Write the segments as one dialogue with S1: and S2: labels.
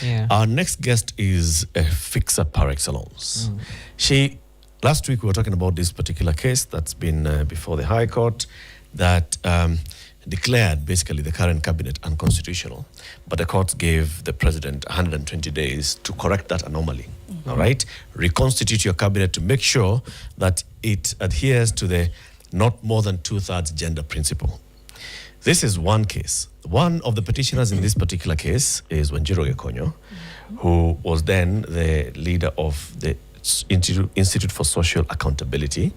S1: Yeah.
S2: Our next guest is a fixer par excellence. Last week we were talking about this particular case that's been before the High Court that declared basically the current cabinet unconstitutional, but the court gave the president 120 days to correct that anomaly. All right, reconstitute your cabinet to make sure that it adheres to the not more than 2/3 gender principle. This is one case. One of the petitioners in this particular case is Wanjiru Gikonyo, who was then the leader of the Institute for Social Accountability.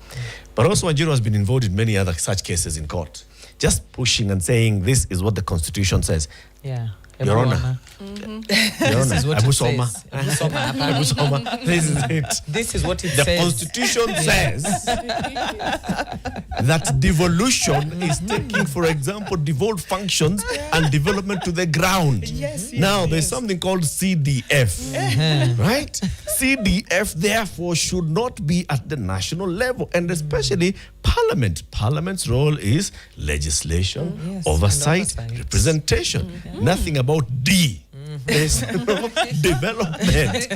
S2: But also Wanjiru has been involved in many other such cases in court, just pushing and saying this is what the Constitution says.
S1: Yeah.
S2: Your Honor. Your Honor.
S1: Abu
S2: Soma. This is it.
S1: This is what it
S2: The
S1: says.
S2: Constitution says that devolution is taking, for example, devolved functions and development to the ground. Now, there's something called CDF, right? CDF, therefore, should not be at the national level, and especially Parliament. Parliament's role is legislation, oversight, representation. Nothing about D. There's no development.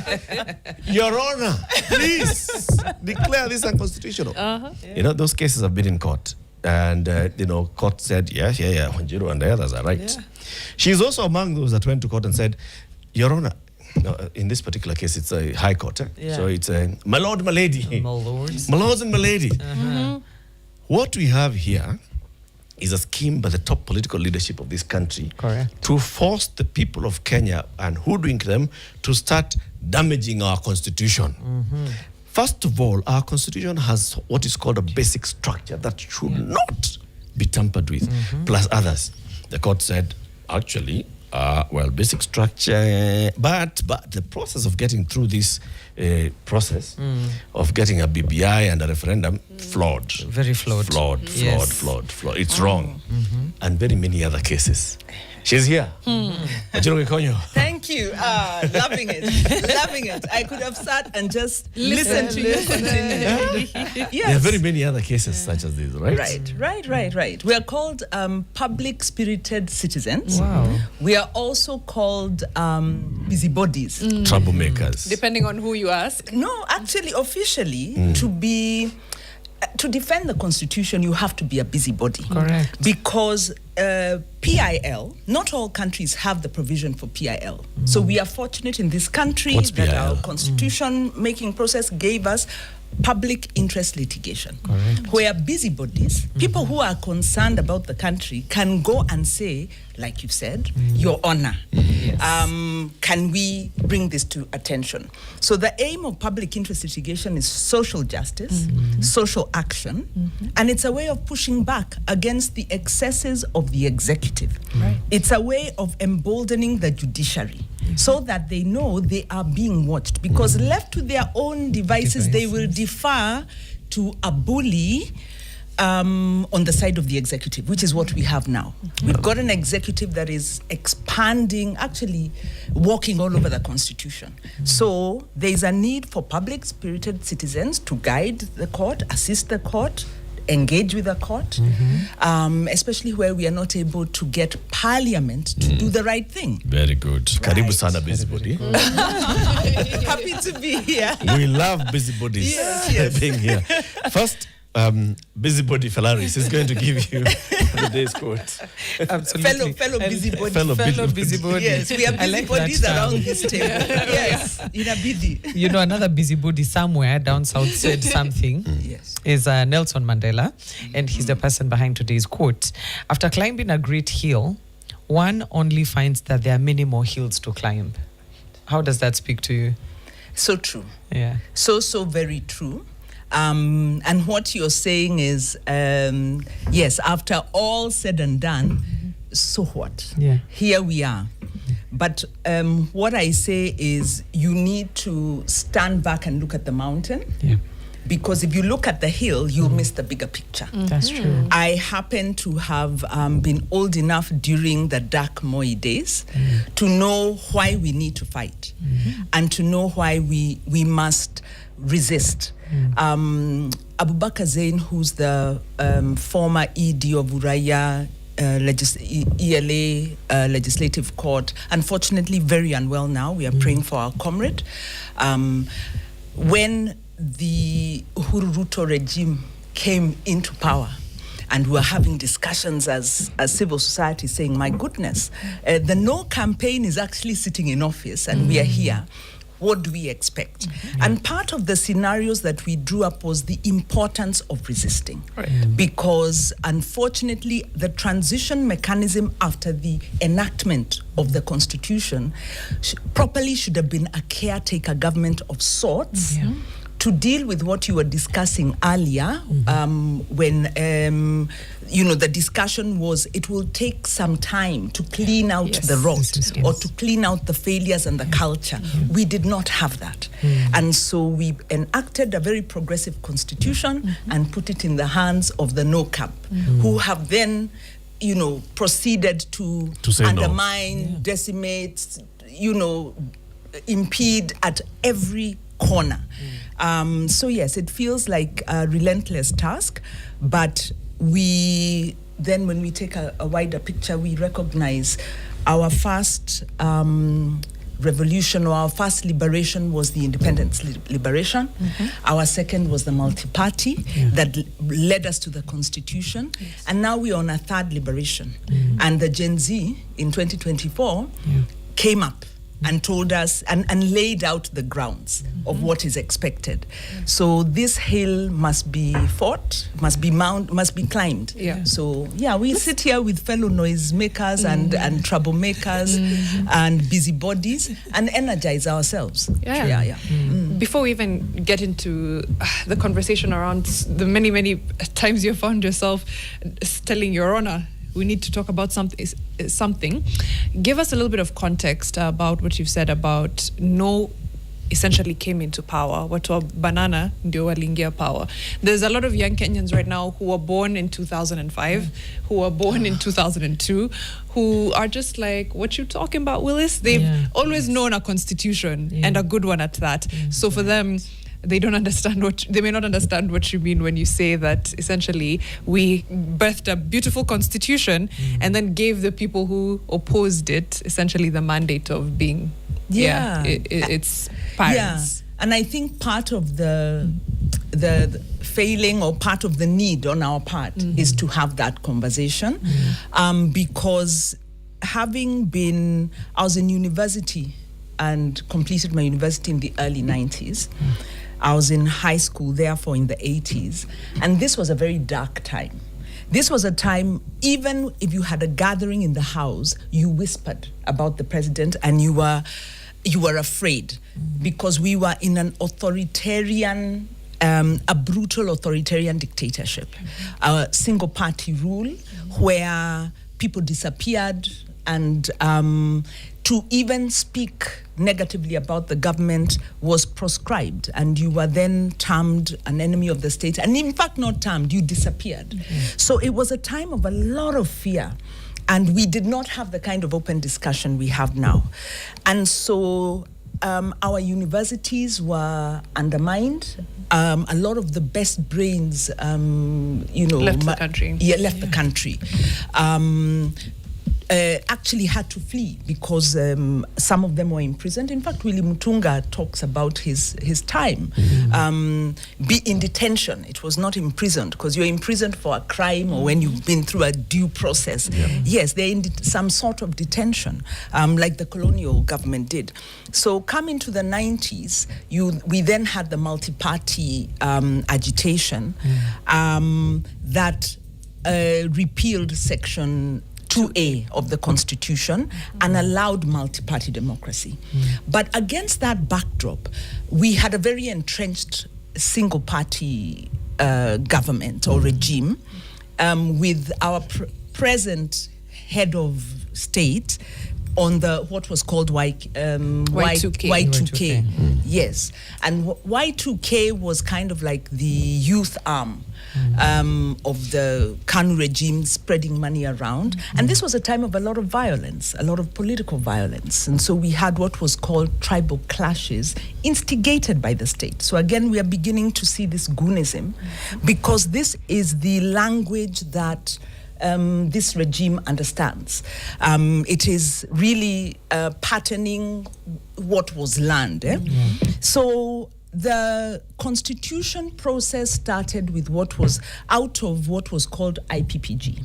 S2: Your Honor, please declare this unconstitutional. You know, those cases have been in court. And, court said, yeah, Wanjiru and the others are right. Yeah. She's also among those that went to court and said, Your Honor, in this particular case, it's a High Court. So it's a my lord, my lady. My lords and my lady. What we have here is a scheme by the top political leadership of this country to force the people of Kenya and hoodwink them to start damaging our constitution. First of all, our constitution has what is called a basic structure that should not be tampered with, plus others. The court said, actually, basic structure, but the process of getting through this process of getting a BBI and a referendum, flawed.
S1: Very flawed.
S2: Flawed. It's wrong. And very many other cases. She's here. Wanjiru Gikonyo.
S3: Thank you. Loving it. I could have sat and just listened to you continue. Yes.
S2: There are very many other cases such as this, right?
S3: Right. We are called public-spirited citizens.
S1: Wow.
S3: We are also called busybodies.
S2: Troublemakers.
S4: Depending on who you ask.
S3: No, actually, officially, to defend the Constitution, you have to be a busybody.
S1: Correct.
S3: Because PIL, not all countries have the provision for PIL. So we are fortunate in this country that our constitution-making process gave us public interest litigation, where busybodies, people who are concerned about the country, can go and say, like you said, Your Honor, can we bring this to attention? So the aim of public interest litigation is social justice, social action, and it's a way of pushing back against the excesses of the executive. It's a way of emboldening the judiciary so that they know they are being watched, because left to their own devices, they will defer to a bully on the side of the executive, which is what we have now. We've got an executive that is expanding, actually walking all over the Constitution. So there is a need for public-spirited citizens to guide the court, assist the court, engage with the court, especially where we are not able to get Parliament to do the right thing.
S2: Very good. Karibu sana busybody.
S3: Happy to be here.
S2: We love busybodies being here. First, busybody Falaris is going to give you the day's quote.
S1: Absolutely.
S3: Fellow busybody.
S1: Fellow busybody.
S3: Yes, we are busybodies around this table. Yes, in a busy.
S1: You know, another busybody somewhere down south said something. Is Nelson Mandela, and he's the person behind today's quote. After climbing a great hill, one only finds that there are many more hills to climb. How does that speak to you?
S3: So true.
S1: Yeah.
S3: So very true. And what you're saying is, yes, after all said and done, so what?
S1: Yeah.
S3: Here we are. But what I say is you need to stand back and look at the mountain.
S1: Yeah.
S3: Because if you look at the hill, you'll miss the bigger picture.
S1: That's true.
S3: I happen to have been old enough during the dark Moi days to know why we need to fight and to know why we must resist. Abubakar Zain, who's the former ED of Uraya, ELA Legislative Court. Unfortunately, very unwell now. We are praying for our comrade. When the Uhuru Ruto regime came into power, and we were having discussions as civil society saying, my goodness, the No campaign is actually sitting in office and we are here. What do we expect? And part of the scenarios that we drew up was the importance of resisting.
S1: Right.
S3: Because unfortunately, the transition mechanism after the enactment of the Constitution properly should have been a caretaker government of sorts. To deal with what you were discussing earlier, when the discussion was it will take some time to clean out the rot or to clean out the failures and the culture. We did not have that. And so we enacted a very progressive constitution and put it in the hands of the No camp, who have then proceeded to undermine, decimate, impede at every corner. So yes, it feels like a relentless task, but we then, when we take a wider picture, we recognize our first revolution or our first liberation was the independence liberation. Our second was the multi-party that led us to the Constitution. And now we're on a third liberation. And the Gen Z in 2024 came up and told us and laid out the grounds of what is expected. So this hill must be fought, must be climbed. So we sit here with fellow noisemakers and troublemakers and busybodies and energize ourselves.
S4: Before we even get into the conversation around the many times you found yourself telling Your Honor, we need to talk about something. Give us a little bit of context about what you've said about No essentially came into power. Watu wa banana ndio waliingia power. There's a lot of young Kenyans right now who were born in 2005, who were born in 2002, who are just like, what you talking about, Willis? They've always known a constitution and a good one at that. So for them, they may not understand what you mean when you say that essentially we birthed a beautiful constitution and then gave the people who opposed it essentially the mandate of being its parents.
S3: And I think part of the failing or part of the need on our part is to have that conversation, because I was in university and completed my university in the early 90s. I was in high school, therefore, in the 80s. And this was a very dark time. This was a time, even if you had a gathering in the house, you whispered about the president and you were afraid because we were in an authoritarian, a brutal authoritarian dictatorship, a single party rule where people disappeared, and to even speak negatively about the government was proscribed, and you were then termed an enemy of the state, and in fact not termed, you disappeared. So it was a time of a lot of fear, and we did not have the kind of open discussion we have now. And so our universities were undermined. A lot of the best brains,
S4: left the country.
S3: Left the country. Actually had to flee because some of them were imprisoned. In fact, Willie Mutunga talks about his time be in detention. It was not imprisoned, because you're imprisoned for a crime or when you've been through a due process. Yes, they're in some sort of detention, like the colonial government did. So coming to the 90s, we then had the multi-party agitation that repealed Section 2A of the Constitution and allowed multi-party democracy. But against that backdrop, we had a very entrenched single-party government or regime with our present head of state on what was called Y2K. Yes. And Y2K was kind of like the youth arm of the Kanu regime, spreading money around. And this was a time of a lot of violence, a lot of political violence. And so we had what was called tribal clashes instigated by the state. So again, we are beginning to see this goonism, because this is the language that this regime understands. It is really patterning what was learned. So the constitution process started with what was out of what was called IPPG.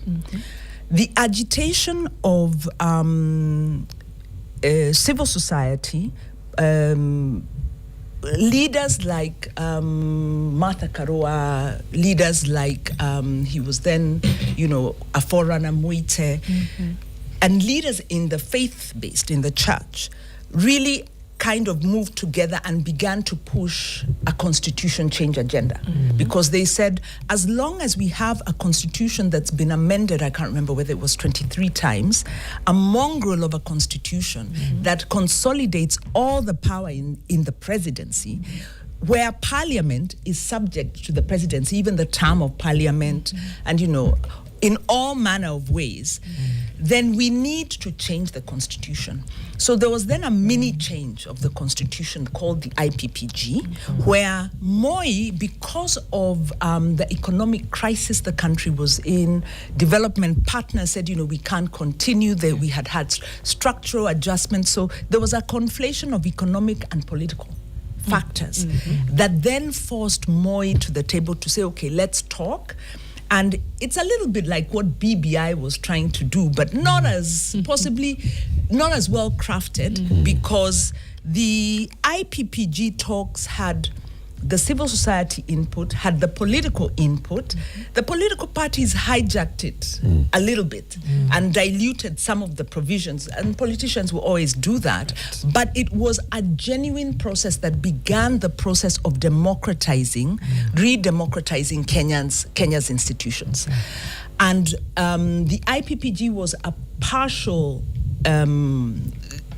S3: The agitation of civil society, leaders like Martha Karua, leaders like he was then, a forerunner, Muite, and leaders in the faith-based, in the church, really kind of moved together and began to push a constitution change agenda. Because they said, as long as we have a constitution that's been amended, I can't remember whether it was 23 times, a mongrel of a constitution that consolidates all the power in the presidency, where parliament is subject to the presidency, even the term of parliament, and in all manner of ways, then we need to change the constitution. So there was then a mini change of the constitution called the IPPG, where Moi, because of the economic crisis the country was in, development partners said, we can't continue. We had structural adjustments. So there was a conflation of economic and political factors that then forced Moi to the table to say, okay, let's talk. And it's a little bit like what BBI was trying to do, but not as not as well crafted, because the IPPG talks had the civil society input, had the political input. The political parties hijacked it a little bit and diluted some of the provisions, and politicians will always do that. But it was a genuine process that began the process of democratizing, re-democratizing Kenya's institutions. And the IPPG was a partial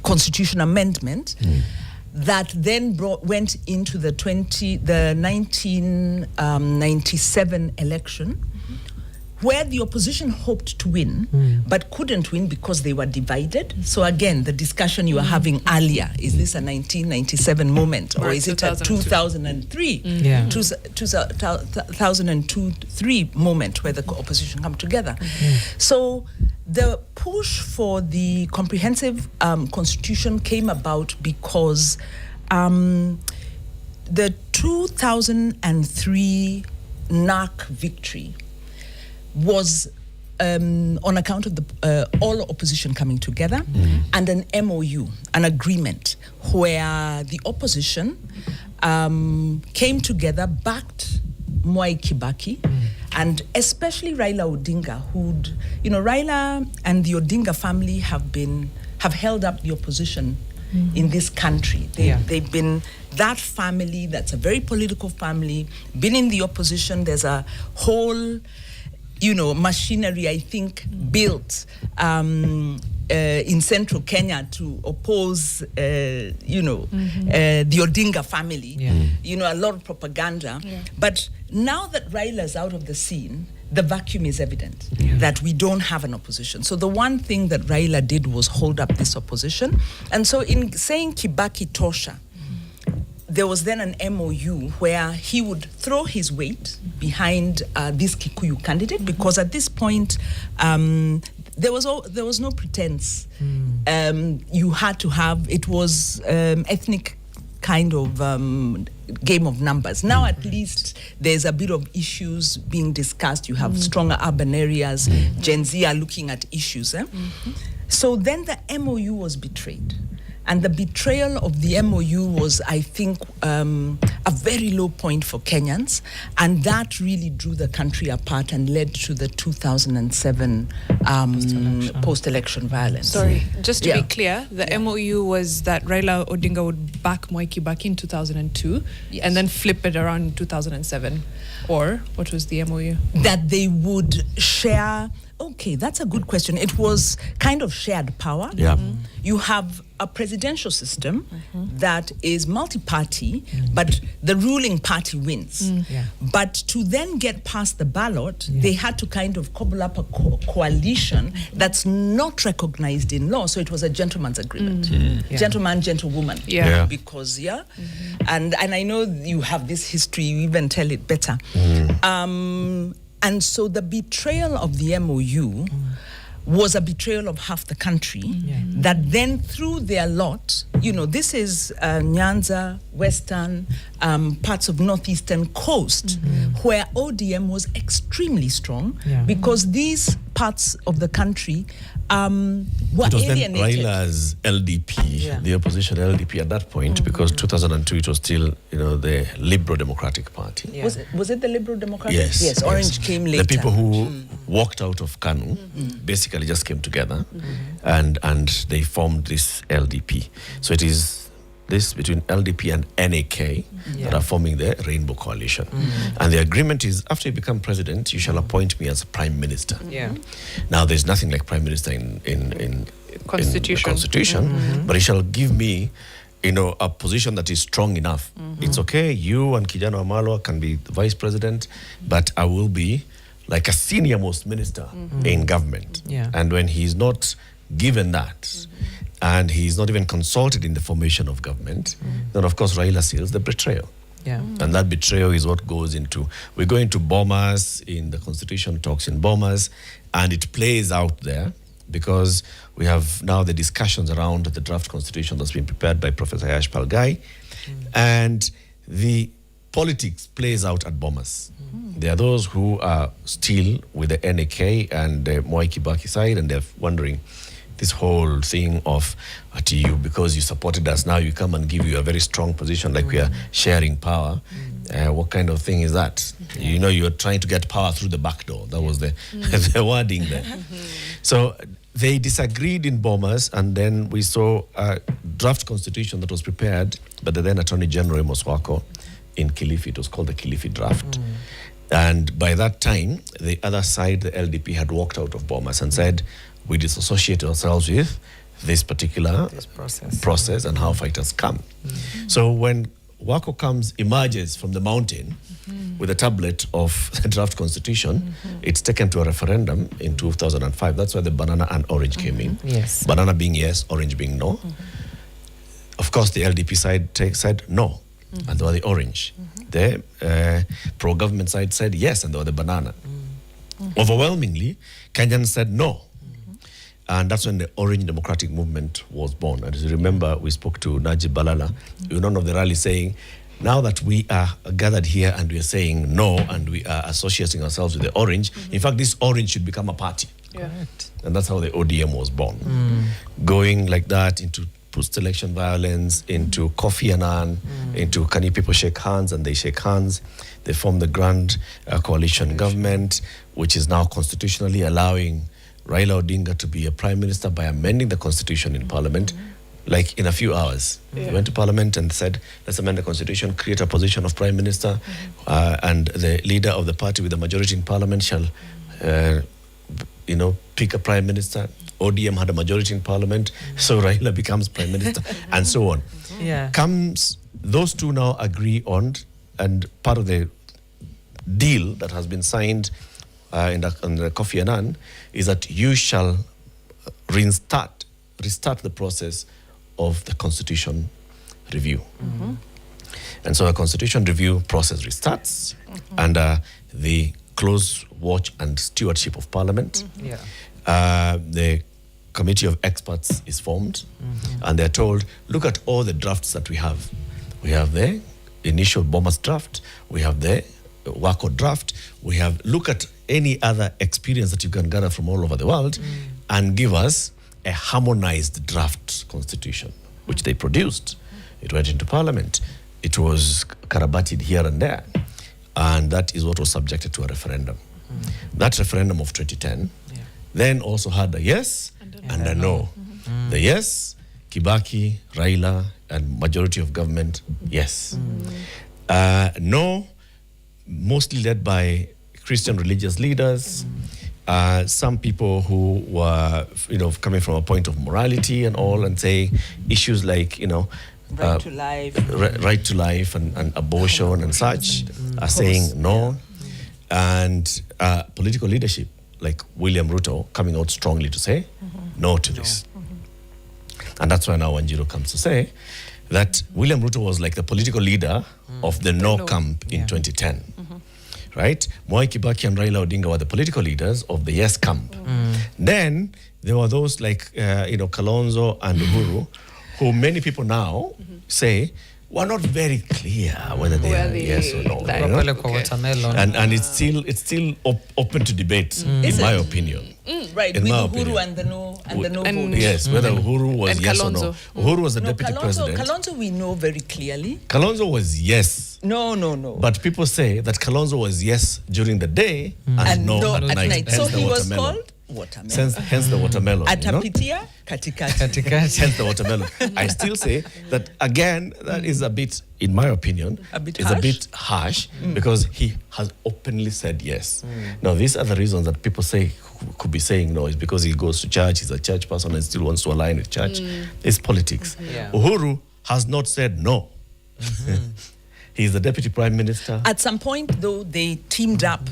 S3: constitution amendment that then went into the 1997 election, where the opposition hoped to win, but couldn't win because they were divided. So again, the discussion you were having earlier, is this a 1997 moment, or is it a 2003, 2002-3 moment where the opposition come together? So the push for the comprehensive constitution came about because the 2003 NARC victory was on account of the all opposition coming together and an MOU, an agreement where the opposition came together, backed Mwai Kibaki, and especially Raila Odinga, who'd, Raila and the Odinga family have held up the opposition in this country. They've been that family that's a very political family, been in the opposition. There's a whole machinery, I think, built in central Kenya to oppose, the Odinga family. A lot of propaganda. But now that Raila's out of the scene, the vacuum is evident that we don't have an opposition. So the one thing that Raila did was hold up this opposition. And so in saying Kibaki Tosha, there was then an MOU where he would throw his weight behind this Kikuyu candidate, because at this point there was no pretense. You had to have, it was ethnic kind of game of numbers. Now at least there's a bit of issues being discussed. You have stronger urban areas. Gen Z are looking at issues. So then the MOU was betrayed. And the betrayal of the MOU was, I think, a very low point for Kenyans. And that really drew the country apart and led to the 2007 post-election violence.
S4: Sorry, just to be clear, the MOU was that Raila Odinga would back Mwai Kibaki in 2002 and then flip it around in 2007. Or what was the MOU?
S3: That they would share. Okay, that's a good question. It was kind of shared power. You have a presidential system that is multi-party, but the ruling party wins. But to then get past the ballot, they had to kind of cobble up a coalition that's not recognized in law. So it was a gentleman's agreement. Gentleman, gentlewoman. Because, and I know you have this history, you even tell it better. And so the betrayal of the MOU was a betrayal of half the country that then threw their lot, this is Nyanza, Western, parts of Northeastern coast, where ODM was extremely strong because these parts of the country were
S2: it was
S3: alienated.
S2: Then Raila's LDP, the opposition LDP at that point, because 2002 it was still, the Liberal Democratic Party.
S3: Yeah. Was it the Liberal Democratic?
S2: Yes.
S3: Orange came later.
S2: The people who walked out of KANU basically just came together and they formed this LDP. So it is this between LDP and NAK that are forming the Rainbow Coalition. And the agreement is, after you become president, you shall appoint me as prime minister. Now, there's nothing like prime minister in Constitution, but he shall give me a position that is strong enough. It's okay, you and Kijana Wamalwa can be the vice president, but I will be like a senior most minister in government. And when he's not given that, and he's not even consulted in the formation of government, then of course Raila seals the betrayal. And that betrayal is what goes into, we go into Bomas, in the Constitution talks in Bomas, and it plays out there because we have now the discussions around the draft constitution that's been prepared by Professor Yash Palgai, and the politics plays out at Bomas. There are those who are still with the NAK and the Mwai Kibaki side, and they're wondering, this whole thing of to you, because you supported us, now you come and give you a very strong position like we are sharing power. What kind of thing is that? You're trying to get power through the back door. That was the wording there. So they disagreed in Bomas, and then we saw a draft constitution that was prepared by the then Attorney General Amos Wako in Kilifi. It was called the Kilifi draft. And by that time, the other side, the LDP, had walked out of Bomas and said, we disassociate ourselves with this particular process and how fighters come. So when Wako emerges from the mountain with a tablet of the draft constitution, it's taken to a referendum in 2005. That's where the banana and orange came in. Banana being yes, orange being no. Of course, the LDP side said no, and they were the orange. The pro-government side said yes, and they were the banana. Overwhelmingly, Kenyans said no. And that's when the Orange Democratic Movement was born. And as you remember, we spoke to Najib Balala, one of the rally, saying, now that we are gathered here and we are saying no, and we are associating ourselves with the orange, in fact, this orange should become a party. And that's how the ODM was born. Going like that into post-election violence, into Kofi Annan, into can you people shake hands, and they shake hands. They form the Grand Coalition government, which is now constitutionally allowing Raila Odinga to be a prime minister by amending the constitution in parliament, like in a few hours. They went to parliament and said, let's amend the constitution, create a position of prime minister, and the leader of the party with the majority in parliament shall, pick a prime minister. ODM had a majority in parliament, so Raila becomes prime minister, and so on. Those two now agree on, and part of the deal that has been signed in the Kofi Annan is that you shall restart the process of the constitution review. And so a constitution review process restarts under the close watch and stewardship of Parliament. The committee of experts is formed, and they're told, look at all the drafts that we have. We have the initial Bomas draft, we have the Wako draft, look at any other experience that you can gather from all over the world and give us a harmonized draft constitution, which they produced. It went into Parliament. It was karabated here and there. And that is what was subjected to a referendum. That referendum of 2010 then also had a yes and a no. The yes, Kibaki, Raila, and majority of government, yes. No, mostly led by Christian religious leaders, some people who were, coming from a point of morality and all, and saying issues like,
S3: right to life,
S2: right to life and abortion and such, are saying no. And political leadership like William Ruto coming out strongly to say no to this. And that's why now Wanjiru comes to say that William Ruto was like the political leader of the no camp in 2010. right? Mwai Kibaki and Raila Odinga were the political leaders of the yes camp. Then there were those like, Kalonzo and Uhuru, who many people now say were not very clear whether they are yes or no.
S1: Watermelon.
S2: And it's still open to debate, in my opinion.
S3: Right,
S2: In
S3: with
S2: my
S3: Uhuru
S2: opinion.
S3: and the no
S4: And-
S3: vote.
S2: Yes, whether Uhuru was
S4: And
S2: yes or no.
S4: Kalonzo.
S2: Uhuru was the
S3: No,
S2: deputy president.
S3: Kalonzo we know very clearly.
S2: Kalonzo was yes.
S3: No.
S2: But people say that Kalonzo was yes during the day and no at night.
S3: So
S2: Hence the
S3: he was
S2: watermelon.
S3: called watermelon.
S2: Hence the watermelon. you know?
S3: Atapitia katikati.
S2: Hence the watermelon. I still say that again, that is a bit, in my opinion,
S3: A bit
S2: is
S3: harsh?
S2: a bit harsh because he has openly said yes. Now, these are the reasons that people say could be saying no. Is because he goes to church, he's a church person and still wants to align with church. It's politics.
S1: Yeah.
S2: Uhuru has not said no. He's the deputy prime minister.
S3: At some point, though, they teamed up.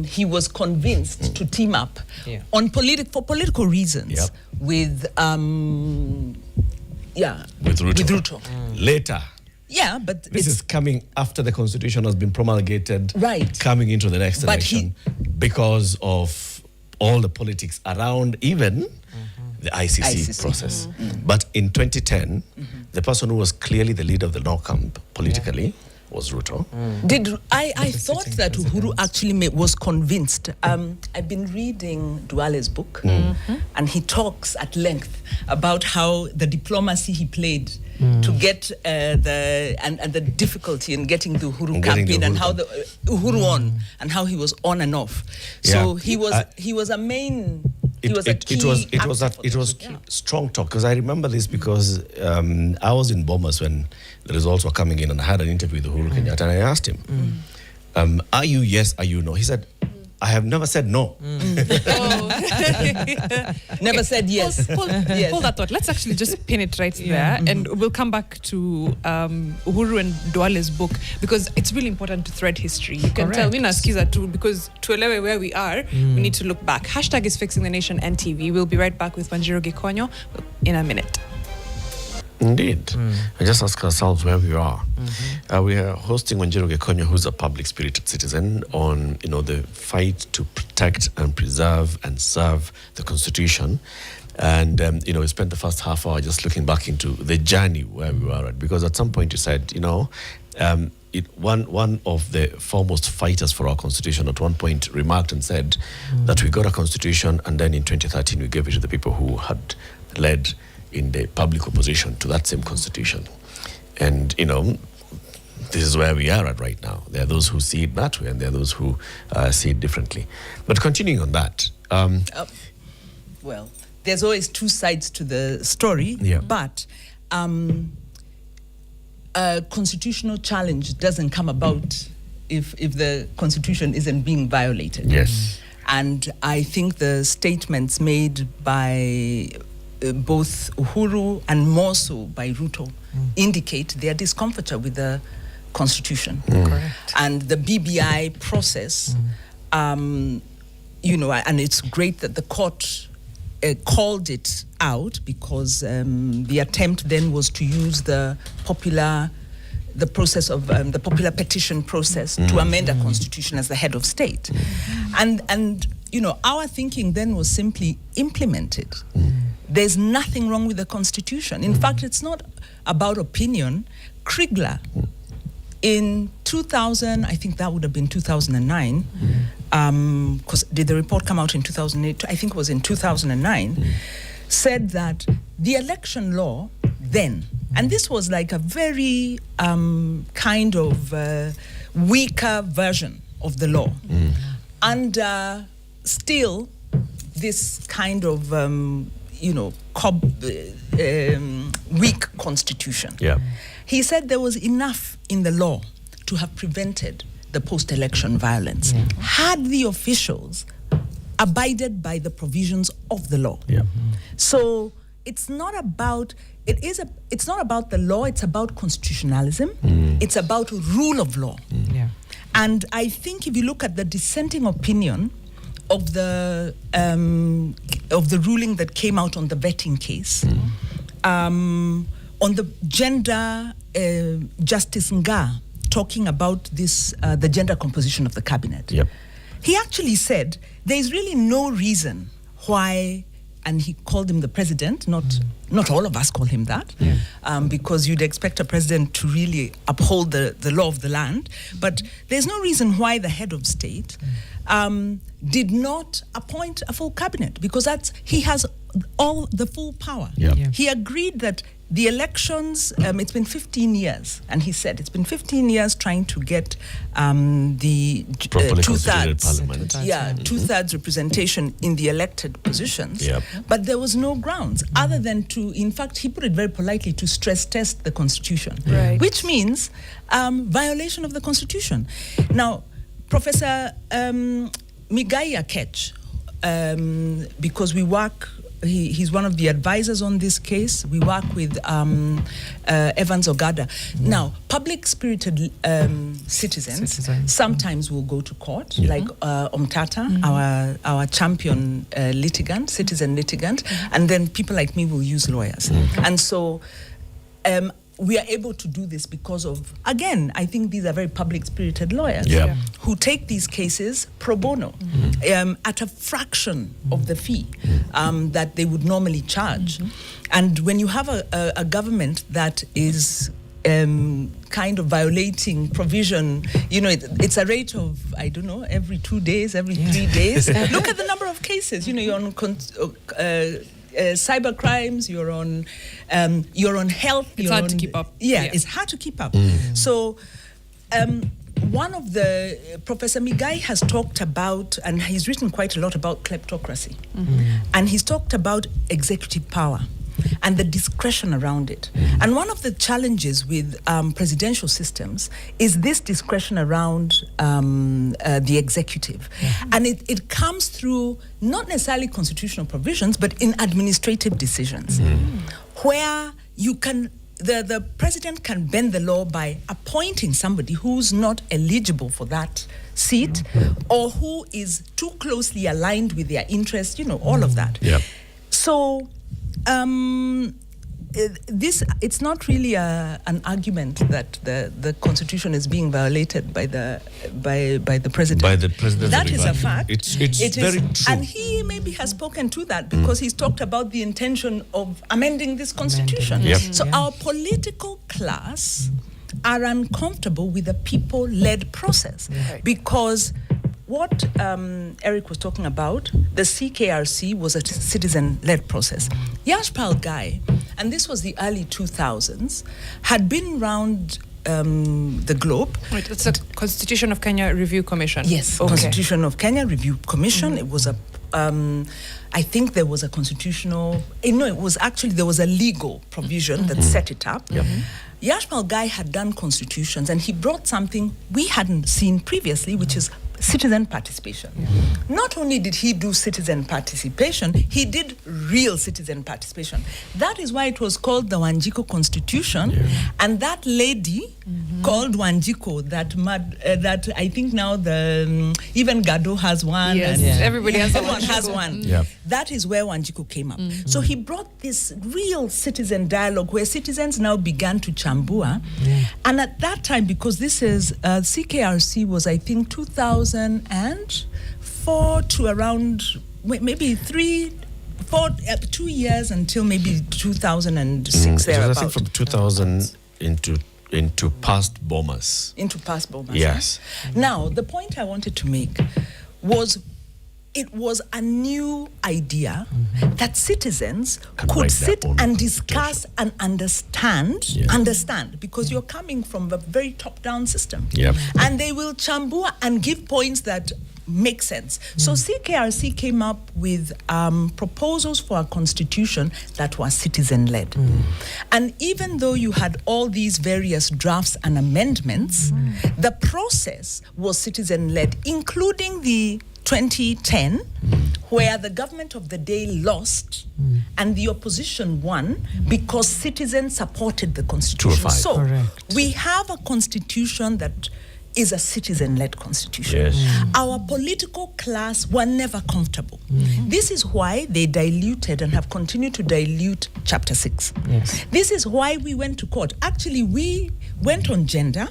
S3: He was convinced to team up
S1: Yeah.
S3: on for political reasons
S2: Yep.
S3: with
S2: With Ruto. Later.
S3: Yeah, but
S2: This is coming after the constitution has been promulgated,
S3: Right.
S2: coming into the next
S3: But
S2: election, because of all the politics around even the ICC process. But in 2010, the person who was clearly the leader of the law camp politically was Ruto.
S3: I thought that Uhuru actually was convinced. I've been reading Duale's book, and he talks at length about how the diplomacy he played to get the difficulty in getting the Uhuru camp in, and how the Uhuru on, and how he was on and off. So
S2: Yeah.
S3: he was a main. He was a key
S2: it was
S3: actor for this.
S2: strong talk, because I remember this because I was in Bomas when the results were coming in, and I had an interview with Uhuru Kenyatta, and I asked him, are you yes, are you no? He said, I have never said no.
S3: Never said yes. Yes.
S4: Hold that thought. Let's actually just pin it right there, and we'll come back to Uhuru and Duale's book, because it's really important to thread history. You can tell, Skiza too, because to elewe where we are, we need to look back. Hashtag is Fixing the Nation NTV. We'll be right back with Wanjiru Gikonyo in a minute.
S2: Indeed. And just ask ourselves where we are. We are hosting Wanjiru Gikonyo, who's a public-spirited citizen, on the fight to protect and preserve and serve the Constitution. And we spent the first half hour just looking back into the journey where we were at, because at some point you said, one of the foremost fighters for our Constitution at one point remarked and said that we got a Constitution, and then in 2013 we gave it to the people who had led in the public opposition to that same Constitution. And, this is where we are at right now. There are those who see it that way, and there are those who see it differently. But continuing on that.
S3: Well, there's always two sides to the story, but a constitutional challenge doesn't come about if the Constitution isn't being violated.
S2: Yes.
S3: And I think the statements made by both Uhuru and more so by Ruto indicate their discomfiture with the Constitution.
S1: Correct.
S3: And the BBI process, and it's great that the court called it out, because the attempt then was to use the process of the popular petition process to amend a constitution as the head of state. And our thinking then was simply implement it. There's nothing wrong with the Constitution. In fact, it's not about opinion. Kriegler, in 2000, I think that would have been 2009, because did the report come out in 2008? I think it was in 2009, said that the election law then, and this was like a very kind of weaker version of the law, and still this kind of weak constitution.
S2: Yeah.
S3: He said there was enough in the law to have prevented the post-election violence had the officials abided by the provisions of the law.
S2: Yeah.
S3: So it's not about the law, it's about constitutionalism. It's about rule of law.
S1: Yeah.
S3: And I think if you look at the dissenting opinion of the ruling that came out on the vetting case, on the gender, Justice Nga talking about this, the gender composition of the cabinet.
S2: Yep.
S3: He actually said there is really no reason why, and he called him the president, not all of us call him that, because you'd expect a president to really uphold the law of the land, but there's no reason why the head of state did not appoint a full cabinet, because he has all the full power. He agreed that the elections, it's been 15 years, and he said it's been 15 years trying to get the two-thirds two-thirds representation in the elected positions, but there was no grounds other than to, in fact, he put it very politely, to stress test the Constitution, which means violation of the Constitution. Now, Professor Migai Akech, because we work, he's one of the advisors on this case. We work with Evans Ogada. Now, public-spirited citizens sometimes will go to court, like Omtata, our champion litigant, citizen litigant, and then people like me will use lawyers. And so we are able to do this because of, again, I think these are very public-spirited lawyers who take these cases pro bono at a fraction of the fee that they would normally charge. And when you have a government that is kind of violating provision, it's a rate of, I don't know, every 2 days, every 3 days. Look at the number of cases. You're on cyber crimes, you're on health.
S4: It's hard to keep up.
S3: It's hard to keep up. So one of the, Professor Migai has talked about, and he's written quite a lot about kleptocracy, and he's talked about executive power and the discretion around it. And one of the challenges with presidential systems is this discretion around the executive. And it comes through not necessarily constitutional provisions, but in administrative decisions, where you can, the president can bend the law by appointing somebody who's not eligible for that seat, or who is too closely aligned with their interests, all of that. So it's not really an argument that the Constitution is being violated by the president.
S2: By the president.
S3: That is a fact.
S2: It's very true.
S3: And he maybe has spoken to that because he's talked about the intention of amending this Constitution. So our political class are uncomfortable with a people-led process because what Eric was talking about, the CKRC was a citizen-led process. Yashpal Gai, and this was the early 2000s, had been around the globe.
S4: Right, it's a Constitution of Kenya Review Commission.
S3: Yes, Constitution of Kenya Review Commission. It was a, I think there was a constitutional, it was actually, there was a legal provision that set it up. Yashpal Gai had done constitutions, and he brought something we hadn't seen previously, which is citizen participation. Not only did he do citizen participation, he did real citizen participation. That is why it was called the Wanjiru Constitution, and that lady called Wanjiru, that I think now even Gado has one.
S4: Yes,
S3: and
S4: everybody has
S3: everyone has one. That is where Wanjiru came up. So he brought this real citizen dialogue where citizens now began to chambua. And at that time, because this is, CKRC was, I think, 2004 to around maybe 2 years until maybe 2006 thereabouts.
S2: I think from 2000 into past bombers.
S3: Into past bombers.
S2: Yes.
S3: Now, the point I wanted to make was it was a new idea that citizens could sit and discuss and understand, because you're coming from a very top-down system. And they will chambua and give points that make sense. So CKRC came up with proposals for a constitution that was citizen-led. And even though you had all these various drafts and amendments, the process was citizen-led, including the 2010, where the government of the day lost and the opposition won because citizens supported the constitution. So we have a constitution that is a citizen-led constitution.
S2: Yes.
S3: Our political class were never comfortable. This is why they diluted and have continued to dilute Chapter 6.
S1: Yes.
S3: This is why we went to court. Actually, we went on gender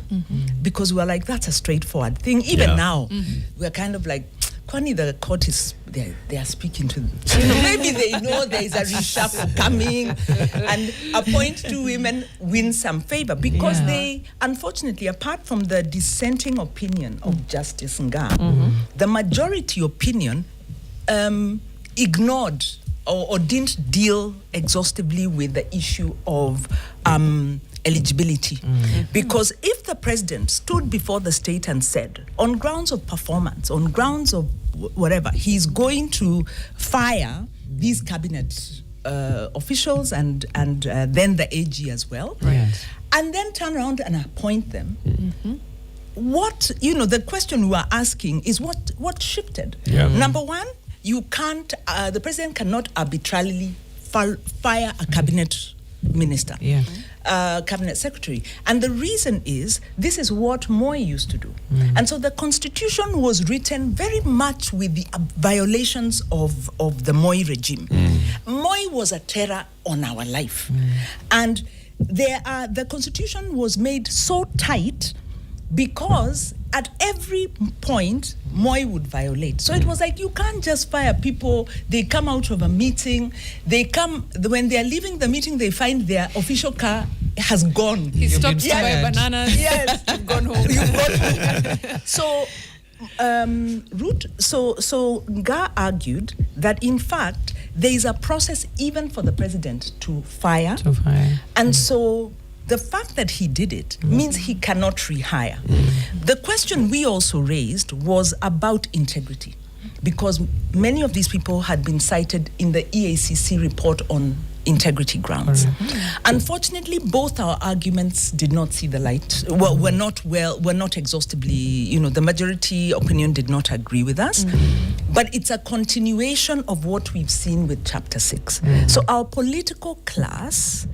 S3: because we were like, that's a straightforward thing. Even now, we're kind of like, Kwani, the court is, they are speaking to, maybe they know there is a reshuffle coming and appoint 2 women, win some favor because they, unfortunately, apart from the dissenting opinion of Justice Nga, the majority opinion ignored or didn't deal exhaustively with the issue of eligibility. Because if the president stood before the state and said, on grounds of performance, on grounds of whatever, he's going to fire these cabinet officials and then the AG as well, and then turn around and appoint them, what, the question we are asking is what shifted? Number one, you can't, the president cannot arbitrarily fire a cabinet minister, cabinet secretary. And the reason is, this is what Moi used to do. And so the constitution was written very much with the violations of the Moi regime. Moi was a terror on our life. And the constitution was made so tight because at every point, Moi would violate. So it was like, you can't just fire people. They come out of a meeting. When they are leaving the meeting, they find their official car has gone.
S4: He stopped to buy bananas.
S3: Yes.
S4: You've gone home.
S3: You've gone home. So Nga argued that, in fact, there is a process even for the president to fire. And so the fact that he did it means he cannot rehire. The question we also raised was about integrity, because many of these people had been cited in the EACC report on integrity grounds. Unfortunately, both our arguments did not see the light. Were not exhaustively, the majority opinion did not agree with us. But it's a continuation of what we've seen with Chapter 6. So our political class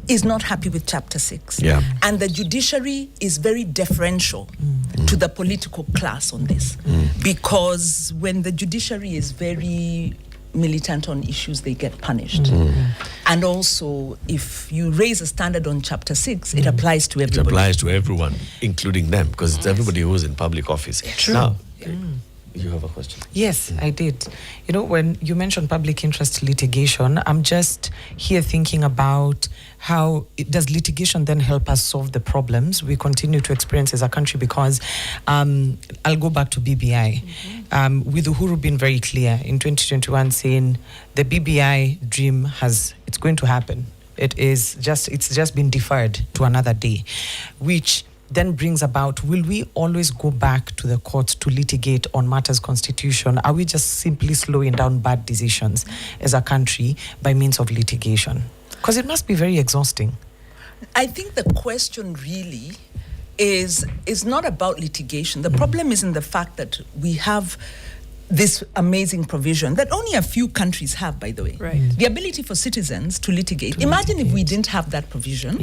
S3: is not happy with Chapter 6. And the judiciary is very deferential to the political class on this. Because when the judiciary is very militant on issues, they get punished. And also, if you raise a standard on Chapter 6, it applies to everybody.
S2: It applies to everyone, including them, because it's everybody who's in public office.
S1: True.
S2: Now, you have a question?
S1: Yes, I did. When you mentioned public interest litigation, I'm just here thinking about how does litigation then help us solve the problems we continue to experience as a country? Because I'll go back to BBI. With Uhuru being very clear in 2021 saying the BBI dream it's going to happen. It's just been deferred to another day, which then brings about, will we always go back to the courts to litigate on matters constitution? Are we just simply slowing down bad decisions as a country by means of litigation? Because it must be very exhausting.
S3: I think the question really is not about litigation. The problem is in the fact that we have this amazing provision that only a few countries have, by the way. The ability for citizens to litigate. Imagine if we didn't have that provision.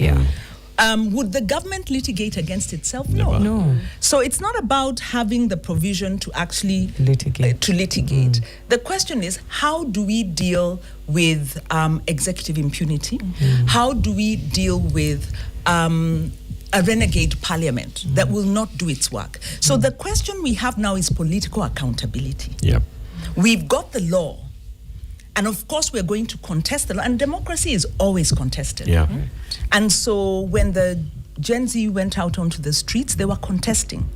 S3: Would the government litigate against itself? No. So it's not about having the provision to actually litigate. The question is, how do we deal with executive impunity? How do we deal with a renegade parliament that will not do its work? So the question we have now is political accountability. We've got the law. And of course, we're going to contest the law. And democracy is always contested. And so when the Gen Z went out onto the streets, they were contesting,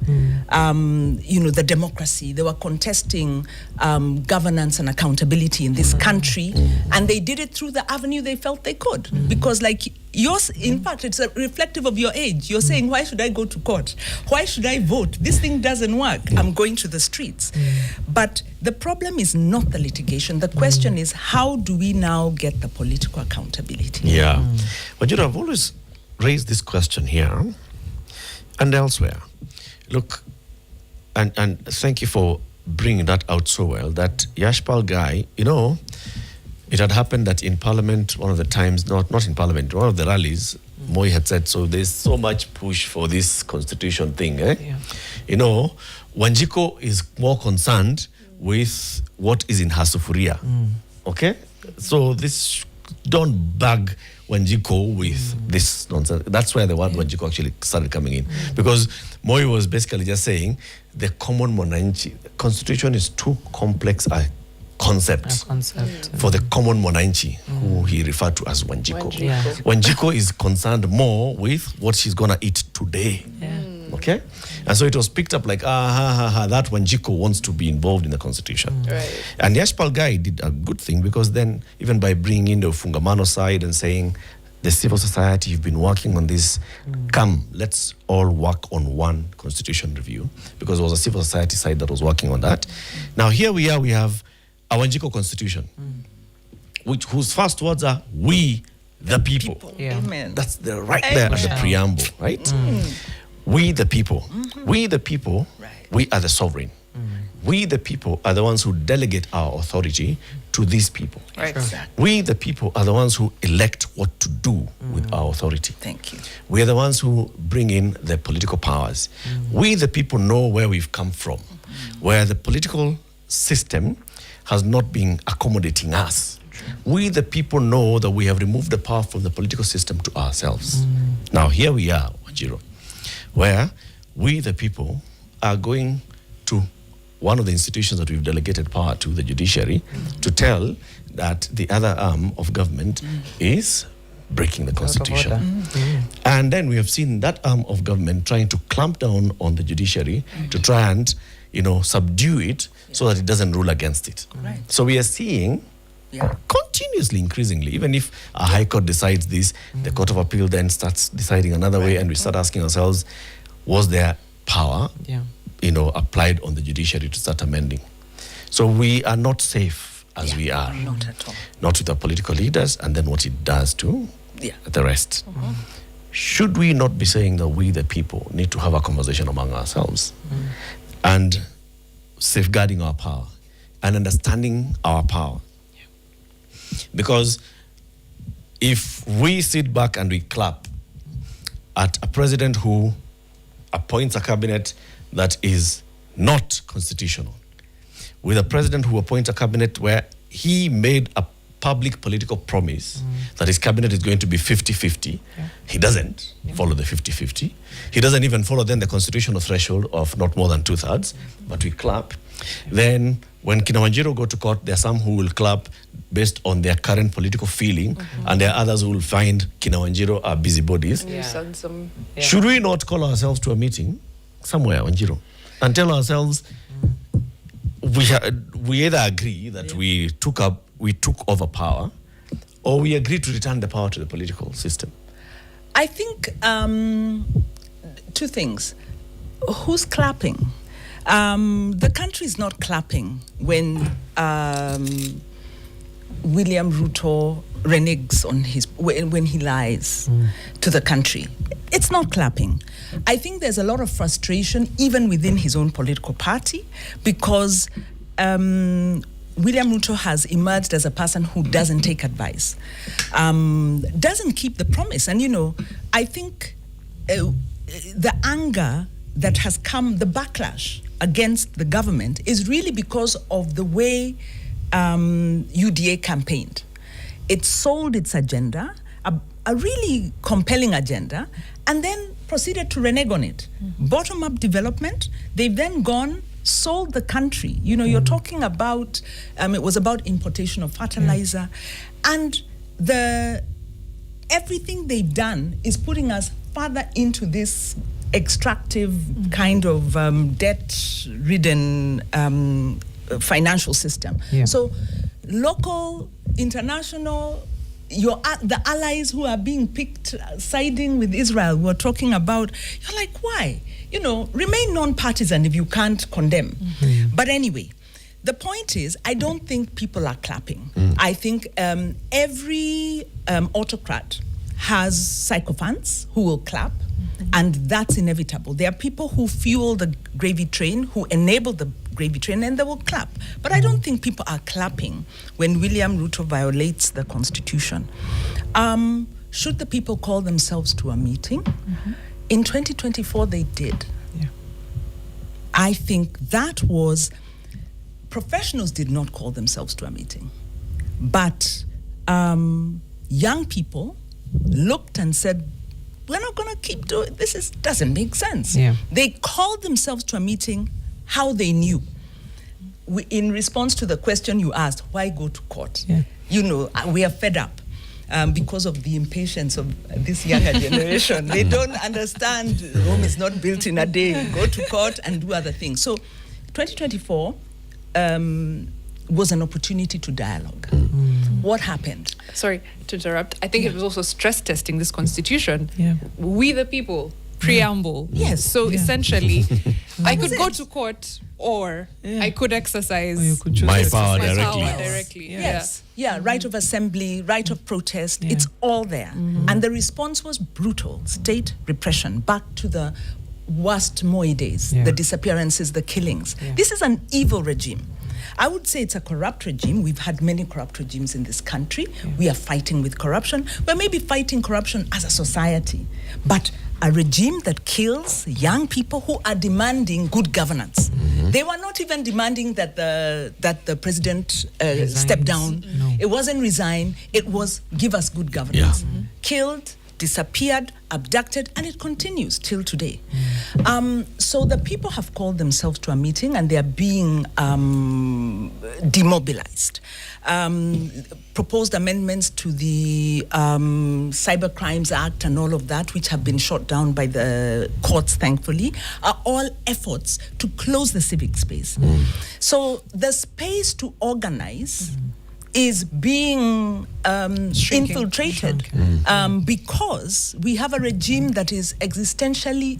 S3: the democracy. They were contesting governance and accountability in this country. And they did it through the avenue they felt they could. Because yours, in fact, it's reflective of your age. You're saying, why should I go to court? Why should I vote? This thing doesn't work. I'm going to the streets. But the problem is not the litigation. The question is, how do we now get the political accountability?
S2: But I've always raised this question here and elsewhere. Look, and thank you for bringing that out so well, that Yashpal guy, it had happened that in Parliament, one of the times, not in Parliament, one of the rallies, Moi had said, so there's so much push for this constitution thing.
S1: Yeah.
S2: You know, Wanjiru is more concerned with what is in her sufuria. Okay? So this, don't bug Wanjiru with this nonsense. That's where the word Wanjiru actually started coming in. Because Moi was basically just saying the common mwananchi, constitution is too complex a concept for the common mwananchi, who he referred to as Wanjiru.
S1: Yeah.
S2: Wanjiru is concerned more with what she's going to eat today.
S1: Yeah.
S2: Okay? And so it was picked up like, that Wanjiru wants to be involved in the constitution.
S4: Right.
S2: And Yashpal Gai did a good thing, because then even by bringing in the Fungamano side and saying, the civil society, you've been working on this, come, let's all work on one constitution review, because it was a civil society side that was working on that. Now here we are, we have a Wanjiru constitution, whose first words are, we the people.
S1: Yeah.
S3: Amen.
S2: That's the right there at the preamble, right? We the people. We the people, we are the sovereign. We the people are the ones who delegate our authority to these people.
S3: Right. Exactly.
S2: We the people are the ones who elect what to do with our authority.
S3: Thank you.
S2: We are the ones who bring in the political powers. We the people know where we've come from, where the political system has not been accommodating us. We the people know that we have removed the power from the political system to ourselves. Now here we are, Wanjiru, where we the people are going to one of the institutions that we've delegated power to, the judiciary, to tell that the other arm of government is breaking the constitution. And then we have seen that arm of government trying to clamp down on the judiciary to try and, subdue it so that it doesn't rule against it.
S3: Right.
S2: So we are seeing continuously, increasingly, even if a high court decides this, the Court of Appeal then starts deciding another way, and we start asking ourselves, was there power applied on the judiciary to start amending? So we are not safe as we are.
S3: Not at all.
S2: Not with our political leaders, and then what it does to the rest. Should we not be saying that we, the people, need to have a conversation among ourselves and safeguarding our power and understanding our power? Because if we sit back and we clap at a president who appoints a cabinet that is not constitutional, with a president who appoints a cabinet where he made a public political promise that his cabinet is going to be 50-50. He doesn't follow the 50-50. He doesn't even follow then the constitutional threshold of not more than 2/3, but we clap. Then when Kina Wanjiru go to court, there are some who will clap based on their current political feeling, and there are others who will find Kina Wanjiru are busybodies. Should we not call ourselves to a meeting somewhere, Wanjiru, and tell ourselves we either agree that we took over power, or we agree to return the power to the political system?
S3: I think two things. Who's clapping? The country is not clapping when William Ruto reneges on when he lies to the country. It's not clapping. I think there's a lot of frustration even within his own political party, because William Ruto has emerged as a person who doesn't take advice, doesn't keep the promise. And, I think the anger that has come, the backlash against the government, is really because of the way UDA campaigned. It sold its agenda, a really compelling agenda, and then proceeded to renege on it. Bottom-up development, they've then gone, sold the country. You're talking about, it was about importation of fertilizer, and everything they've done is putting us further into this extractive kind of debt-ridden financial system. So local, international, the allies who are being picked siding with Israel, we're talking about, you're like, why? Remain non-partisan if you can't condemn. But anyway, the point is, I don't think people are clapping. I think every autocrat has sycophants who will clap, and that's inevitable. There are people who fuel the gravy train, who enable the gravy train, and they will clap. But I don't think people are clapping when William Ruto violates the Constitution. should the people call themselves to a meeting? In 2024, they did.
S1: Yeah.
S3: I think that was, professionals did not call themselves to a meeting, but young people looked and said, we're not going to keep doing this. Doesn't make sense.
S1: Yeah.
S3: They called themselves to a meeting how they knew. In response to the question you asked, why go to court?
S1: Yeah.
S3: You know, we are fed up because of the impatience of this younger generation. They don't understand Rome is not built in a day. Go to court and do other things. So 2024 was an opportunity to dialogue. What happened?
S4: Sorry to interrupt. I think it was also stress testing this constitution.
S1: Yeah.
S4: We the people, preamble.
S3: Yes.
S4: So essentially, I
S3: was
S4: could go
S3: it?
S4: to court, or I could exercise
S1: Or you could choose
S2: My
S1: to
S2: power
S1: exercise.
S2: directly.
S4: power directly.
S3: Yes. Yeah, right of assembly, right of protest,
S1: Yeah.
S3: it's all there. And the response was brutal. State repression, back to the worst Moi days,
S1: Yeah.
S3: the disappearances, the killings.
S1: Yeah.
S3: This is an evil regime. I would say it's a corrupt regime. We've had many corrupt regimes in this country. We are fighting with corruption. We're maybe fighting corruption as a society. But a regime that kills young people who are demanding good governance. They were not even demanding that the president step down.
S1: No.
S3: It wasn't resign. It was give us good governance.
S2: Yeah.
S3: Killed, disappeared, abducted, and it continues till today. So the people have called themselves to a meeting and they are being demobilized. Proposed amendments to the Cyber Crimes Act and all of that, which have been shot down by the courts, thankfully, are all efforts to close the civic space. So the space to organize is being infiltrated because we have a regime that is existentially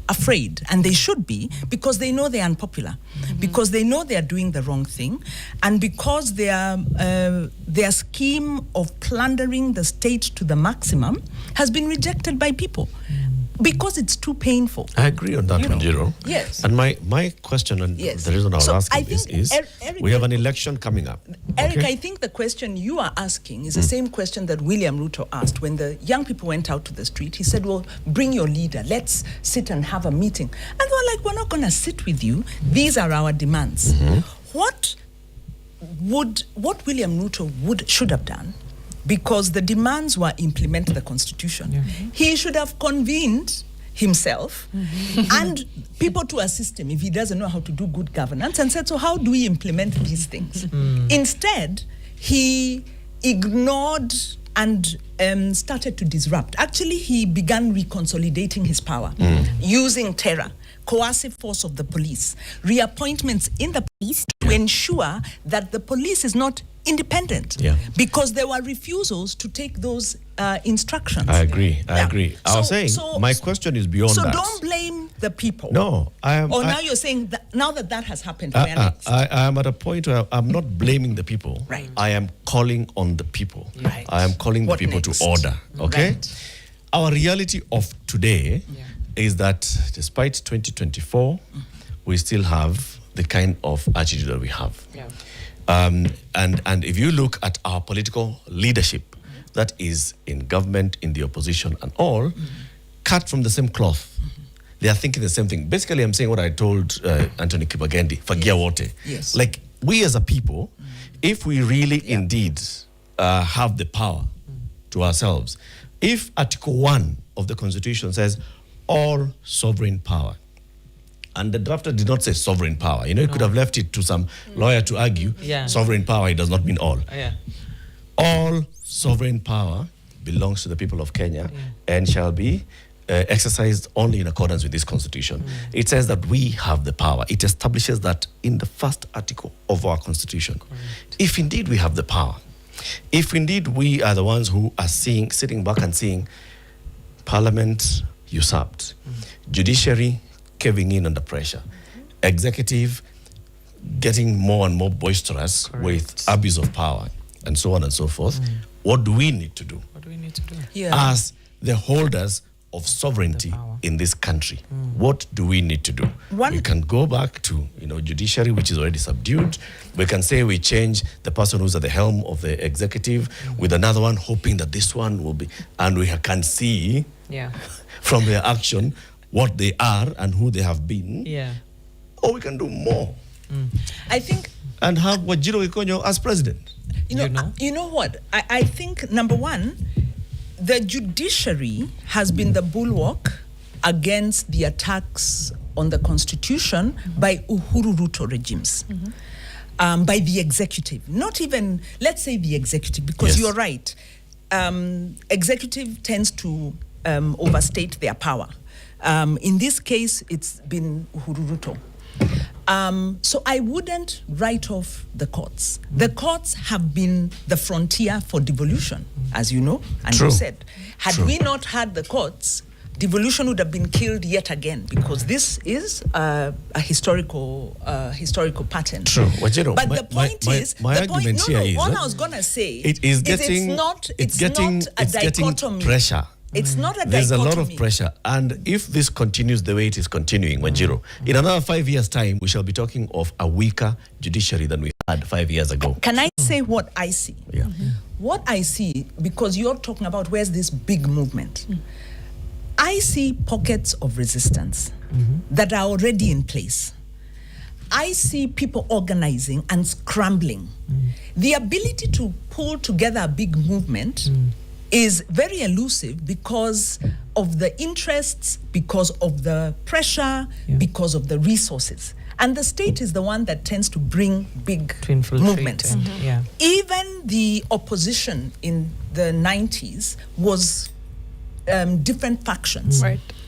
S3: afraid, and they should be, because they know they are unpopular, because they know they are doing the wrong thing, and because their scheme of plundering the state to the maximum has been rejected by people. Because it's too painful.
S2: I agree on that,
S3: You know.
S2: Wanjiru.
S3: Yes.
S2: And my question, and
S3: Yes.
S2: the reason I was
S3: So
S2: asking
S3: I
S2: this
S3: think
S2: is,
S3: Eric-
S2: we have an election coming up.
S3: Eric,
S2: okay?
S3: I think the question you are asking is the same question that William Ruto asked when the young people went out to the street. He said, well, bring your leader. Let's sit and have a meeting. And they were like, we're not going to sit with you. These are our demands. What William Ruto should have done, because the demands were implement the constitution, he should have convened himself and people to assist him if he doesn't know how to do good governance, and said, so how do we implement these things? Instead, he ignored and started to disrupt. Actually, he began reconsolidating his power, using terror, coercive force of the police, reappointments in the police to ensure that the police is not independent, because there were refusals to take those instructions.
S2: I agree. I
S3: Yeah.
S2: agree. I was saying, my question is beyond
S3: so
S2: that.
S3: don't blame the people.
S2: No, I am.
S3: Now you're saying that now that has happened, where next?
S2: I am at a point where I'm not blaming the people.
S3: Right.
S2: I am calling on the people.
S3: Right.
S2: I am calling
S3: What
S2: the people
S3: next?
S2: to order. Okay?
S3: Right.
S2: Our reality of today is that despite 2024, we still have the kind of attitude that we have. And if you look at our political leadership that is in government, in the opposition and all, cut from the same cloth. They are thinking the same thing. Basically, I'm saying what I told Anthony Kibagendi, Fagia Wote.
S3: Yes.
S2: Like, we as a people, if we really indeed have the power to ourselves, if Article 1 of the Constitution says all sovereign power, and the drafter did not say sovereign power. You know, he could have left it to some lawyer to argue. Sovereign power, it does not mean all. All sovereign power belongs to the people of Kenya and shall be exercised only in accordance with this constitution. It says that we have the power. It establishes that in the first article of our constitution. If indeed we have the power, if indeed we are the ones who are sitting back and seeing Parliament usurped, judiciary caving in under pressure, executive getting more and more boisterous with abuse of power, and so on and so forth, what do we need to do?
S1: What do we need to do?
S2: As the holders of sovereignty in this country, what do we need to do? We can go back to, judiciary, which is already subdued. We can say we change the person who's at the helm of the executive with another one, hoping that this one will be, and we can see from their action what they are and who they have been. Or we can do more.
S3: I think,
S2: and have Wanjiru Gikonyo as president.
S3: You know what? I think, number one, the judiciary has been the bulwark against the attacks on the constitution by Uhuru Ruto regimes, by the executive. Not even, let's say the executive, because you're right. Executive tends to overstate their power. In this case, it's been Uhuru Ruto. So I wouldn't write off the courts. The courts have been the frontier for devolution, as you know, and you said. Had we not had the courts, devolution would have been killed yet again, because this is a historical pattern.
S2: True. Wanjiru,
S3: but the point is, what I was going to say
S2: it's not a dichotomy. Pressure.
S3: It's not a dichotomy.
S2: There's a lot of pressure. And if this continues the way it is continuing, Wanjiru, in another 5 years' time, we shall be talking of a weaker judiciary than we had 5 years ago.
S3: Can I say what I see? What I see, because you're talking about where's this big movement, I see pockets of resistance that are already in place. I see people organizing and scrambling. The ability to pull together a big movement is very elusive because of the interests, because of the pressure, because of the resources. And the state is the one that tends to bring big movements. Even the opposition in the 90s was different factions.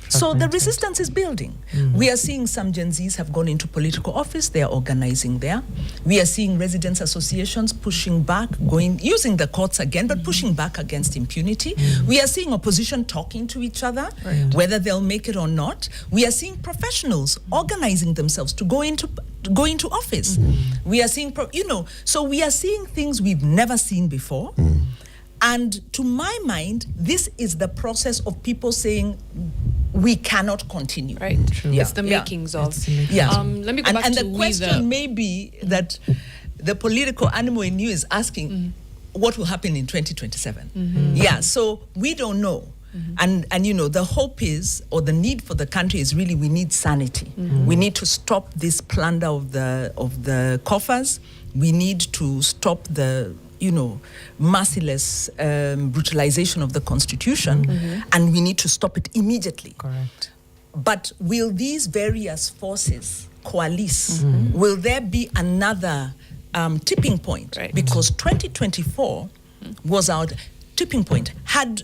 S3: So the resistance is building. We are seeing some Gen Zs have gone into political office. They are organizing there. We are seeing residents' associations pushing back, using the courts again, but pushing back against impunity. We are seeing opposition talking to each other, whether they'll make it or not. We are seeing professionals organizing themselves to go into office. We are seeing, so we are seeing things we've never seen before. And to my mind, this is the process of people saying, we cannot continue.
S4: It's the makings of. Let me go back
S3: and
S4: to
S3: the question may be that the political animal in you is asking, what will happen in 2027? So we don't know. And the hope is, or the need for the country is really, we need sanity. We need to stop this plunder of the coffers. We need to stop the merciless brutalization of the constitution, and we need to stop it immediately.
S1: Correct.
S3: But will these various forces coalesce? Will there be another tipping point? Because 2024 was our tipping point. Had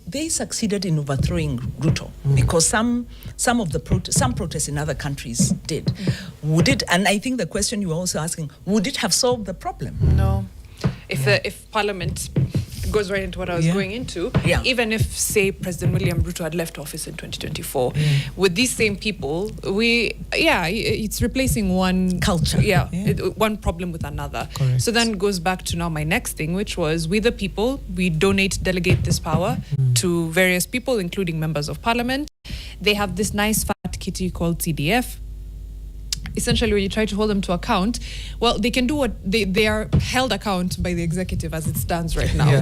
S3: they succeeded in overthrowing Ruto, because some protests in other countries did, would it? And I think the question you were also asking, would it have solved the problem?
S4: No. If Parliament goes right into what I was going into, even if, say, President William Ruto had left office in 2024, with these same people, it's replacing one
S3: culture.
S4: One problem with another.
S1: Correct.
S4: So then goes back to now my next thing, which was we the people, we delegate this power to various people, including members of Parliament. They have this nice fat kitty called CDF. Essentially, when you try to hold them to account, well, they can do what they are held account by the executive as it stands right now.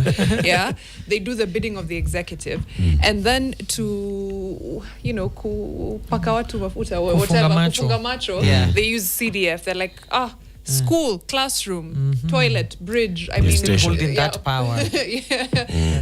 S4: They do the bidding of the executive, and then to kupaka watu mafuta, whatever, kufunga macho, they use CDF. They're like, school, classroom, toilet, bridge. I mean,
S1: holding that power.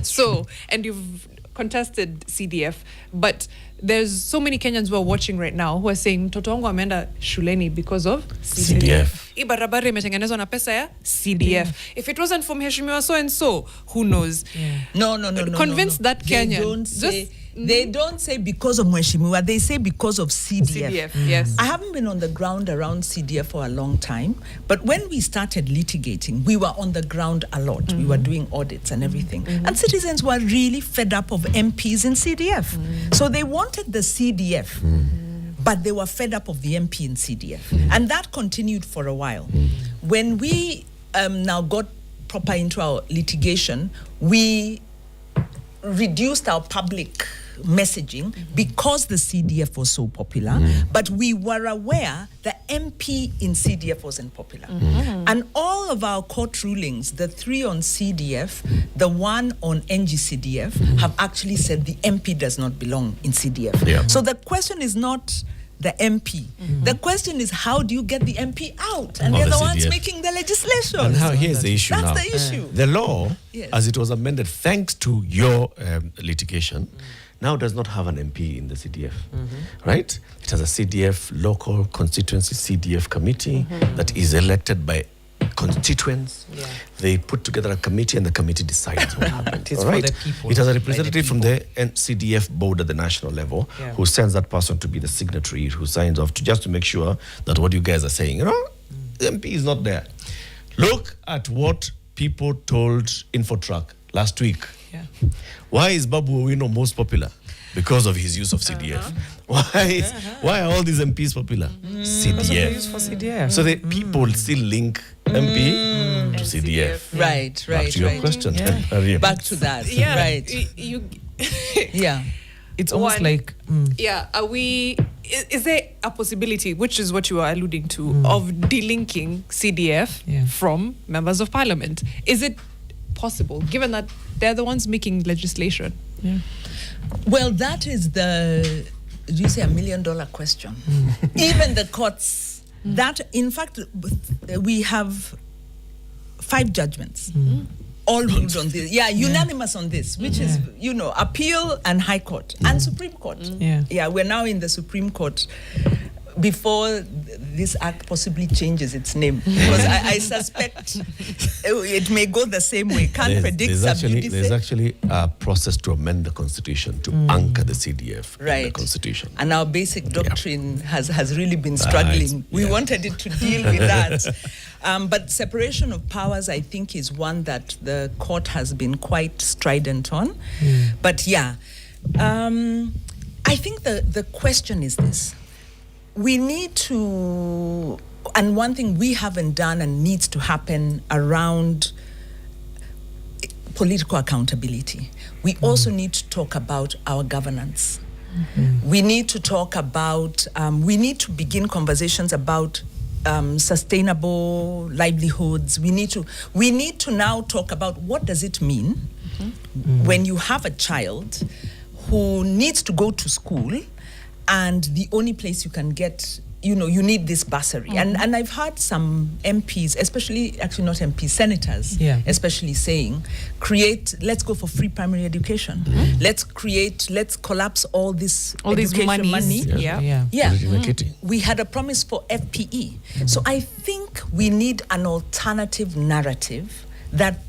S4: So, and you've contested CDF, but there's so many Kenyans who are watching right now who are saying mtoto wangu ameenda shuleni because of CDF. Hii barabara imetengenezwa na pesa ya CDF. If it wasn't for mheshimiwa so and so, who knows?
S3: No.
S4: Convince that Kenyan.
S3: They don't say because of mheshimiwa, they say because of CDF.
S4: Yes.
S3: I haven't been on the ground around CDF for a long time, but when we started litigating, we were on the ground a lot. We were doing audits and everything. And citizens were really fed up of MPs in CDF. So they wanted the CDF, but they were fed up of the MP in CDF. And that continued for a while. When we now got proper into our litigation, we reduced our public messaging because the CDF was so popular, but we were aware the MP in CDF wasn't popular. And all of our court rulings, the 3 on CDF, the 1 on NGCDF, have actually said the MP does not belong in CDF.
S2: Yeah.
S3: So the question is not the MP. The question is, how do you get the MP out? And they're the ones
S2: CDF.
S3: making the legislation.
S2: And now here's the issue now.
S3: That's the issue.
S2: The law,
S3: Yes.
S2: as it was amended thanks to your litigation, now does not have an MP in the CDF, right? It has a CDF local constituency CDF committee that is elected by constituents.
S1: Yeah.
S2: They put together a committee and the committee decides what happens.
S1: It is
S2: all
S1: for
S2: right?
S1: the people,
S2: It has a
S1: by the
S2: representative from the CDF board at the national level who sends that person to be the signatory who signs off just to make sure that what you guys are saying, the MP is not there. Look at what people told Infotrak last week.
S1: Yeah.
S2: Why is Babu Owino most popular? Because of his use of CDF. Why are all these MPs popular?
S1: Because of the
S2: CDF.
S1: use for CDF.
S2: So the people still link MP to CDF.
S3: Right.
S2: Back to your question. Maria.
S3: Back to that.
S4: Yeah.
S3: Right. Yeah.
S1: It's almost
S4: One-
S1: like
S4: Yeah, are we? Is there a possibility, which is what you are alluding to, of delinking CDF from members of parliament? Is it possible, given that they're the ones making legislation?
S1: yeah.
S3: Well, that is the, you say, $1 million question. Even the courts, that, in fact, we have 5 judgments. All ruled on this. Yeah, unanimous on this, which is, appeal and High Court and Supreme Court. Yeah, we're now in the Supreme Court before this act possibly changes its name. Because I suspect it may go the same way. Can't predict.
S2: There's actually a process to amend the constitution to anchor the CDF in the constitution.
S3: And our basic doctrine has really been struggling. We wanted it to deal with that. But separation of powers, I think, is one that the court has been quite strident on. But I think the question is this. We need to, and one thing we haven't done and needs to happen around political accountability. We also need to talk about our governance. We need to talk about, we need to begin conversations about sustainable livelihoods. We need to now talk about what does it mean when you have a child who needs to go to school and the only place you can get, you need this bursary. And I've heard some MPs, especially, actually not MPs, senators, especially saying, let's go for free primary education. Let's collapse all this education money. We had a promise for FPE. So I think we need an alternative narrative that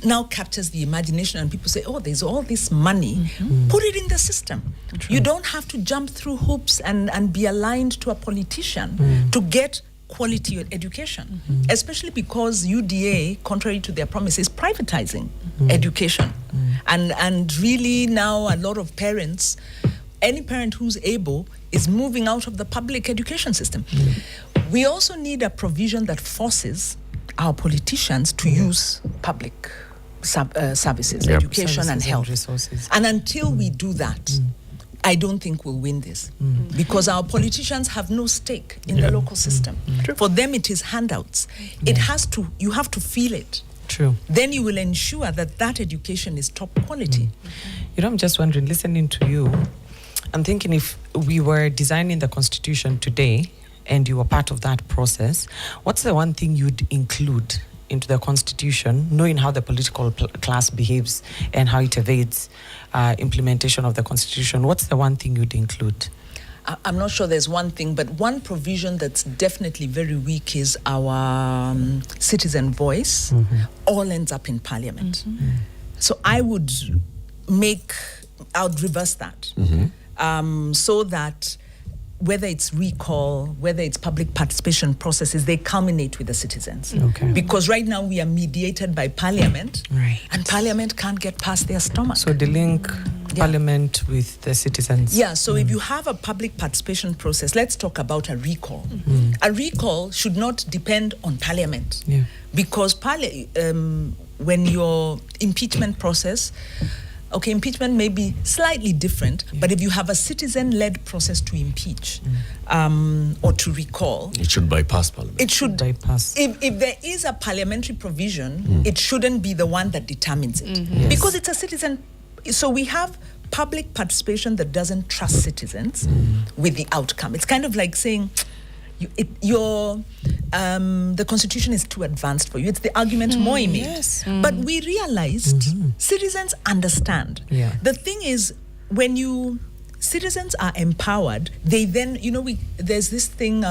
S3: now captures the imagination, and people say, there's all this money, put it in the system. You don't have to jump through hoops and be aligned to a politician to get quality education, especially because UDA, contrary to their promise, is privatizing education. And really now a lot of parents, any parent who's able, is moving out of the public education system. We also need a provision that forces our politicians to use public services, education and health.
S1: Resources.
S3: And until we do that, I don't think we'll win this. Because our politicians have no stake in the local system. For them, it is handouts. You have to feel it.
S1: True.
S3: Then you will ensure that education is top quality.
S1: I'm just wondering, listening to you, I'm thinking if we were designing the Constitution today and you were part of that process, what's the one thing you'd include into the Constitution, knowing how the political class behaves and how it evades implementation of the Constitution? What's the one thing you'd include?
S3: I'm not sure there's one thing, but one provision that's definitely very weak is our citizen voice all ends up in Parliament. So I would reverse that so that whether it's recall, whether it's public participation processes, they culminate with the citizens. Because right now we are mediated by Parliament, and Parliament can't get past their stomach.
S1: So the link Parliament with the citizens.
S3: Yeah, so if you have a public participation process, let's talk about a recall. A recall should not depend on Parliament. Because when your impeachment process, Okay, impeachment may be slightly different, but if you have a citizen-led process to impeach or to recall,
S2: it should bypass Parliament.
S3: It should
S1: bypass.
S3: If there is a parliamentary provision, it shouldn't be the one that determines it, because it's a citizen. So we have public participation that doesn't trust citizens with the outcome. It's kind of like saying, the Constitution is too advanced for you. It's the argument Moi made.
S1: Yes.
S3: But we realized citizens understand.
S1: Yeah.
S3: The thing is, when citizens are empowered, they then, there's this thing,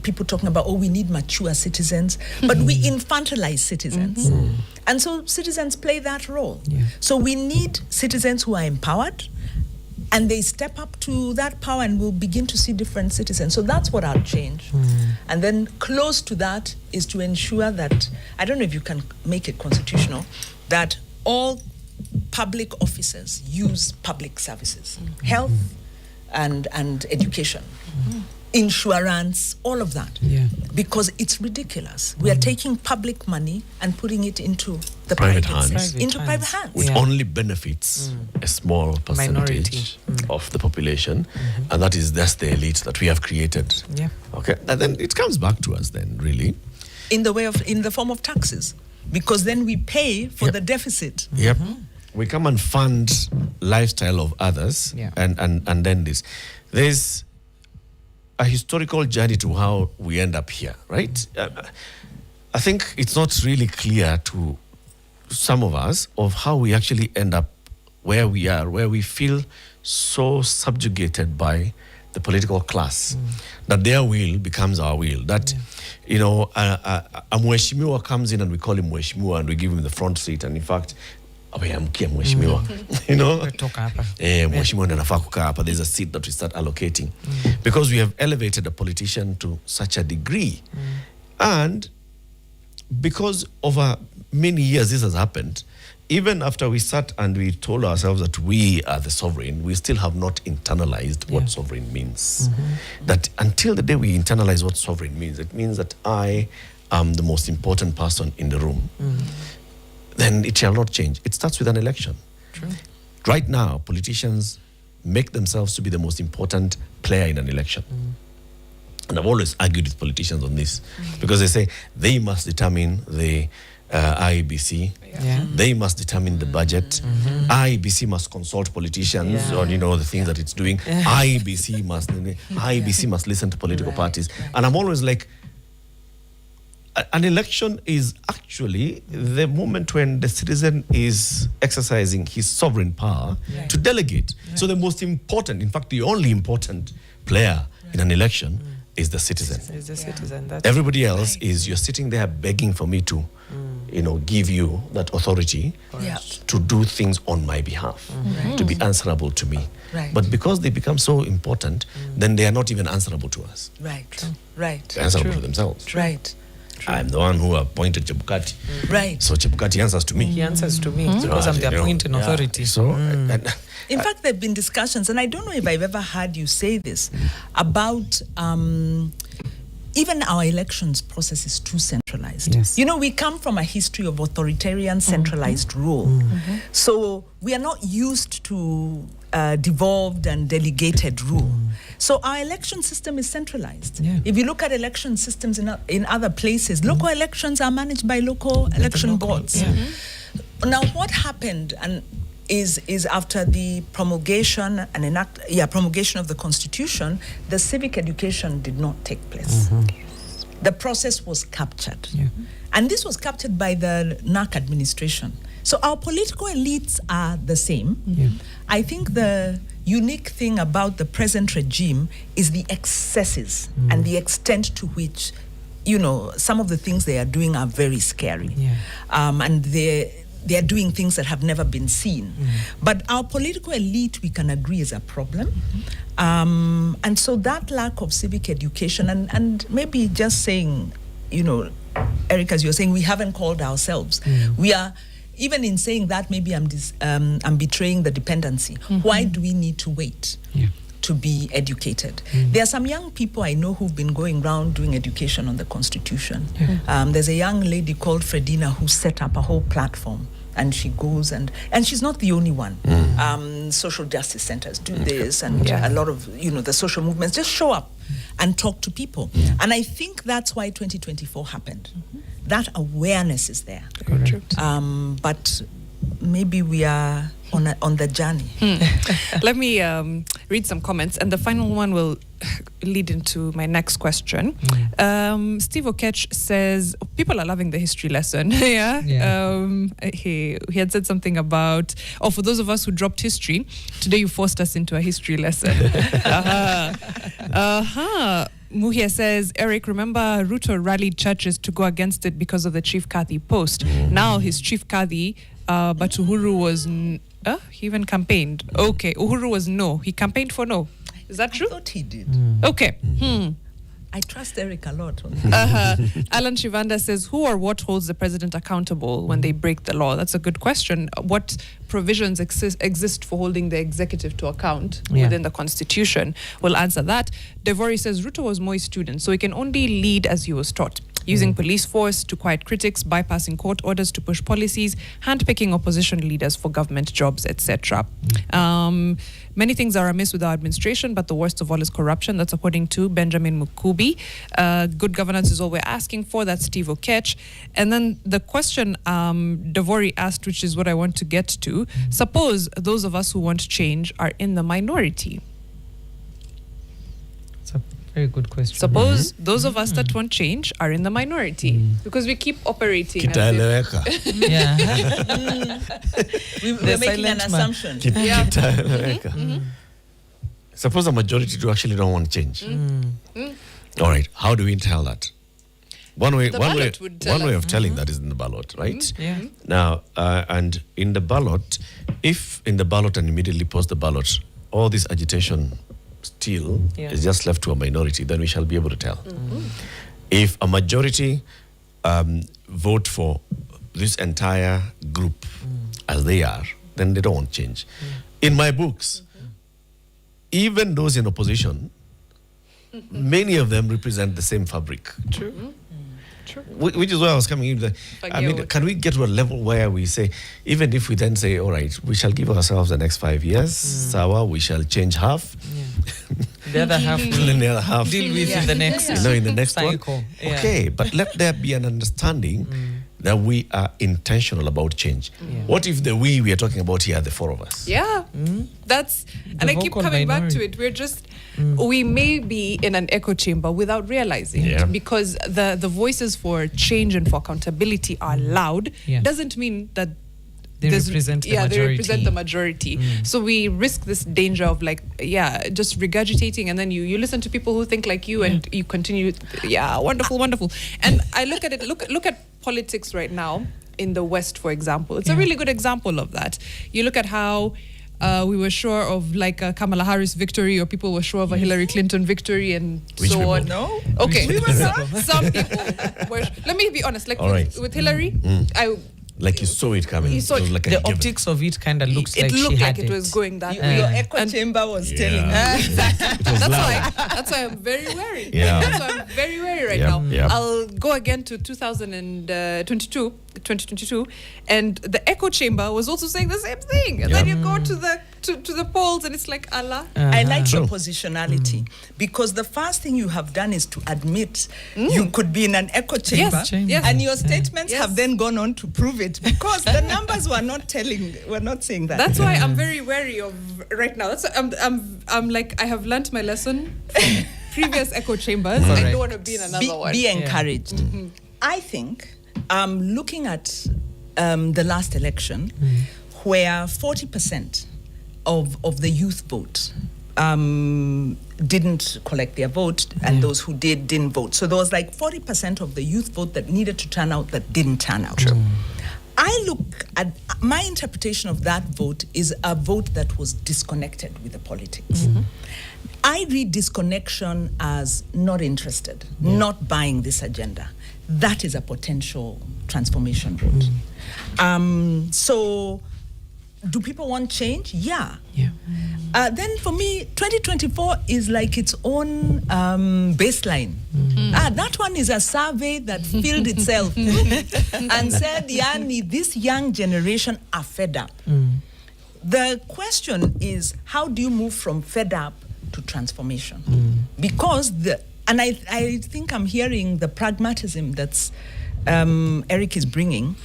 S3: people talking about, we need mature citizens, but we infantilize citizens. And so citizens play that role.
S1: Yeah.
S3: So we need citizens who are empowered, and they step up to that power, and we'll begin to see different citizens. So that's what I'll change. And then close to that is to ensure that, I don't know if you can make it constitutional, that all public officers use public services, health and education, insurance, all of that.
S1: Yeah.
S3: Because it's ridiculous. We are taking public money and putting it into the
S2: Private
S3: private
S2: hands.
S3: private hands.
S2: Which only benefits a small percentage of the population, and that's the elite that we have created.
S1: Yeah.
S2: Okay, and then it comes back to us then, really.
S3: In the form of taxes, because then we pay for the deficit.
S2: Yep. We come and fund lifestyle of others,
S1: Yeah.
S2: and then there's a historical journey to how we end up here, right? I think it's not really clear to some of us of how we actually end up where we are, where we feel so subjugated by the political class that their will becomes our will. That, a mheshimiwa comes in and we call him mheshimiwa and we give him the front seat, and in fact, amkia mheshimiwa, mheshimiwa ndiye anafaa kukaa hapa. There's a seat that we start allocating because we have elevated a politician to such a degree, and because over many years this has happened. Even after we sat and we told ourselves that we are the sovereign, we still have not internalized what sovereign means. That until the day we internalize what sovereign means, it means that I am the most important person in the room. Then it shall not change. It starts with an election.
S1: True.
S2: Right now, politicians make themselves to be the most important player in an election. And I've always argued with politicians on this because they say they must determine the IEBC.
S1: Yeah.
S2: They must determine the budget. IEBC must consult politicians on the things that it's doing. IEBC must listen to political parties. And I'm always like, an election is actually the moment when the citizen is exercising his sovereign power to delegate. So the most important, in fact, the only important player in an election is the citizen.
S1: Is the citizen. That's
S2: Everybody else is, you're sitting there begging for me to, give you that authority to do things on my behalf, to be answerable to me.
S3: Right.
S2: But because they become so important, then they are not even answerable to us.
S3: Right. Right.
S2: They're answerable to themselves.
S3: Right.
S2: I'm the one who appointed Chebukati.
S3: Right.
S2: So Chebukati answers to me.
S1: He answers to me because I'm the appointing authority.
S2: So,
S3: In fact, there have been discussions, and I don't know if I've ever heard you say this, about even our elections process is too centralized.
S1: Yes.
S3: We come from a history of authoritarian centralized rule. So we are not used to devolved and delegated rule. So our election system is centralized.
S1: Yeah.
S3: If you look at election systems in other places, local elections are managed by local election boards.
S1: Yeah.
S3: Now, what happened is after the promulgation of the Constitution, the civic education did not take place. The process was captured.
S1: Yeah.
S3: And this was captured by the NAC administration. So our political elites are the same.
S1: Yeah.
S3: I think the unique thing about the present regime is the excesses and the extent to which, some of the things they are doing are very scary.
S1: Yeah.
S3: And they are doing things that have never been seen. But our political elite, we can agree, is a problem. And so that lack of civic education, and maybe just saying, Eric, as you're saying, we haven't called ourselves. We are, even in saying that, maybe I'm betraying the dependency. Why do we need to wait to be educated? There are some young people I know who've been going around doing education on the Constitution. There's a young lady called Fredina who set up a whole platform And she goes and she's not the only one. Social justice centers do this, and a lot of the social movements just show up and talk to people. And I think that's why 2024 happened. That awareness is there.
S4: Correct.
S3: But maybe we are on the journey.
S4: Let me read some comments, and the final one will lead into my next question. Steve Okech says people are loving the history lesson. He had said something about, for those of us who dropped history, today you forced us into a history lesson. Muhia says, Eric, remember Ruto rallied churches to go against it because of the Chief Kadhi post. Now his Chief Kadhi, but Uhuru was... he even campaigned. Okay, Uhuru was no. He campaigned for no. Is that true?
S3: I thought he did.
S4: Okay.
S3: I trust Eric a lot.
S4: Alan Shivanda says, who or what holds the president accountable when they break the law? That's a good question. What provisions exist for holding the executive to account within the constitution? We'll answer that. Devori says, Ruto was Moi's student, so he can only lead as he was taught. Using police force to quiet critics, bypassing court orders to push policies, handpicking opposition leaders for government jobs, etc. Many things are amiss with our administration, but the worst of all is corruption. That's according to Benjamin Mukubi. Good governance is all we're asking for. That's Steve Okech. And then the question Devori asked, which is what I want to get to, suppose those of us who want change are in the minority.
S1: Very good question.
S4: Suppose those of us that want change are in the minority because we keep operating.
S2: Kitaeleweka.
S3: We're making an assumption.
S2: Kitaeleweka. Suppose the majority actually don't want change. All right, how do we tell that? One way of telling that is in the ballot, right? Now, and in the ballot, if in the ballot and immediately post the ballot, all this agitation still is just left to a minority, then we shall be able to tell. If a majority vote for this entire group as they are, then they don't want change. In my books, even those in opposition, many of them represent the same fabric.
S4: True.
S2: Which is why I was coming in. I mean, can we get to a level where we say, even if we then say, all right, we shall give ourselves the next 5 years, Sawa, we shall change half.
S1: The other half
S2: we'll
S1: deal with in the next
S2: in the next
S1: cycle.
S2: One. Okay, but let there be an understanding that we are intentional about change. What if the we are talking about here are the four of us?
S4: That's, and I keep coming back to it. We're just, we may be in an echo chamber without realizing it, because the voices for change and for accountability are loud. Doesn't mean that
S1: they represent the majority.
S4: They represent the majority. So we risk this danger of just regurgitating, and then you listen to people who think like you and you continue. Wonderful. And I look at it, look at politics right now in the West, for example. It's a really good example of that. You look at how we were sure of a Kamala Harris victory, or people were sure of a Hillary Clinton victory, and so on.
S3: No?
S4: Okay. We were not. Some people were. Let me be honest. With Hillary,
S2: you saw it coming.
S1: You saw the optics of it kind of looks like
S4: it looked
S1: she
S4: like
S1: had
S4: it was going that
S3: Your
S4: way.
S3: echo chamber was telling you.
S4: Exactly. That's why I'm very wary. That's why I'm very wary right now. I'll go again to 2022, and the echo chamber was also saying the same thing. And then you go to the polls, and it's like Allah.
S3: I like your positionality, because the first thing you have done is to admit you could be in an echo chamber, and your statements have then gone on to prove it, because the numbers were not saying that.
S4: That's why I'm very wary of right now. That's why I'm like, I have learnt my lesson from previous echo chambers. I don't want to be in another one.
S3: Be encouraged. I think looking at the last election, where 40% of the youth vote didn't collect their vote, and those who didn't vote. So there was 40% of the youth vote that needed to turn out that didn't turn out. I look at my interpretation of that vote is a vote that was disconnected with the politics. I read disconnection as not interested, not buying this agenda. That is a potential transformation vote. So do people want change? Yeah.
S1: Yeah.
S3: Then for me, 2024 is like its own baseline. That one is a survey that filled itself and said, Yani, this young generation are fed up. The question is, how do you move from fed up to transformation? Because I think I'm hearing the pragmatism that's Eric is bringing,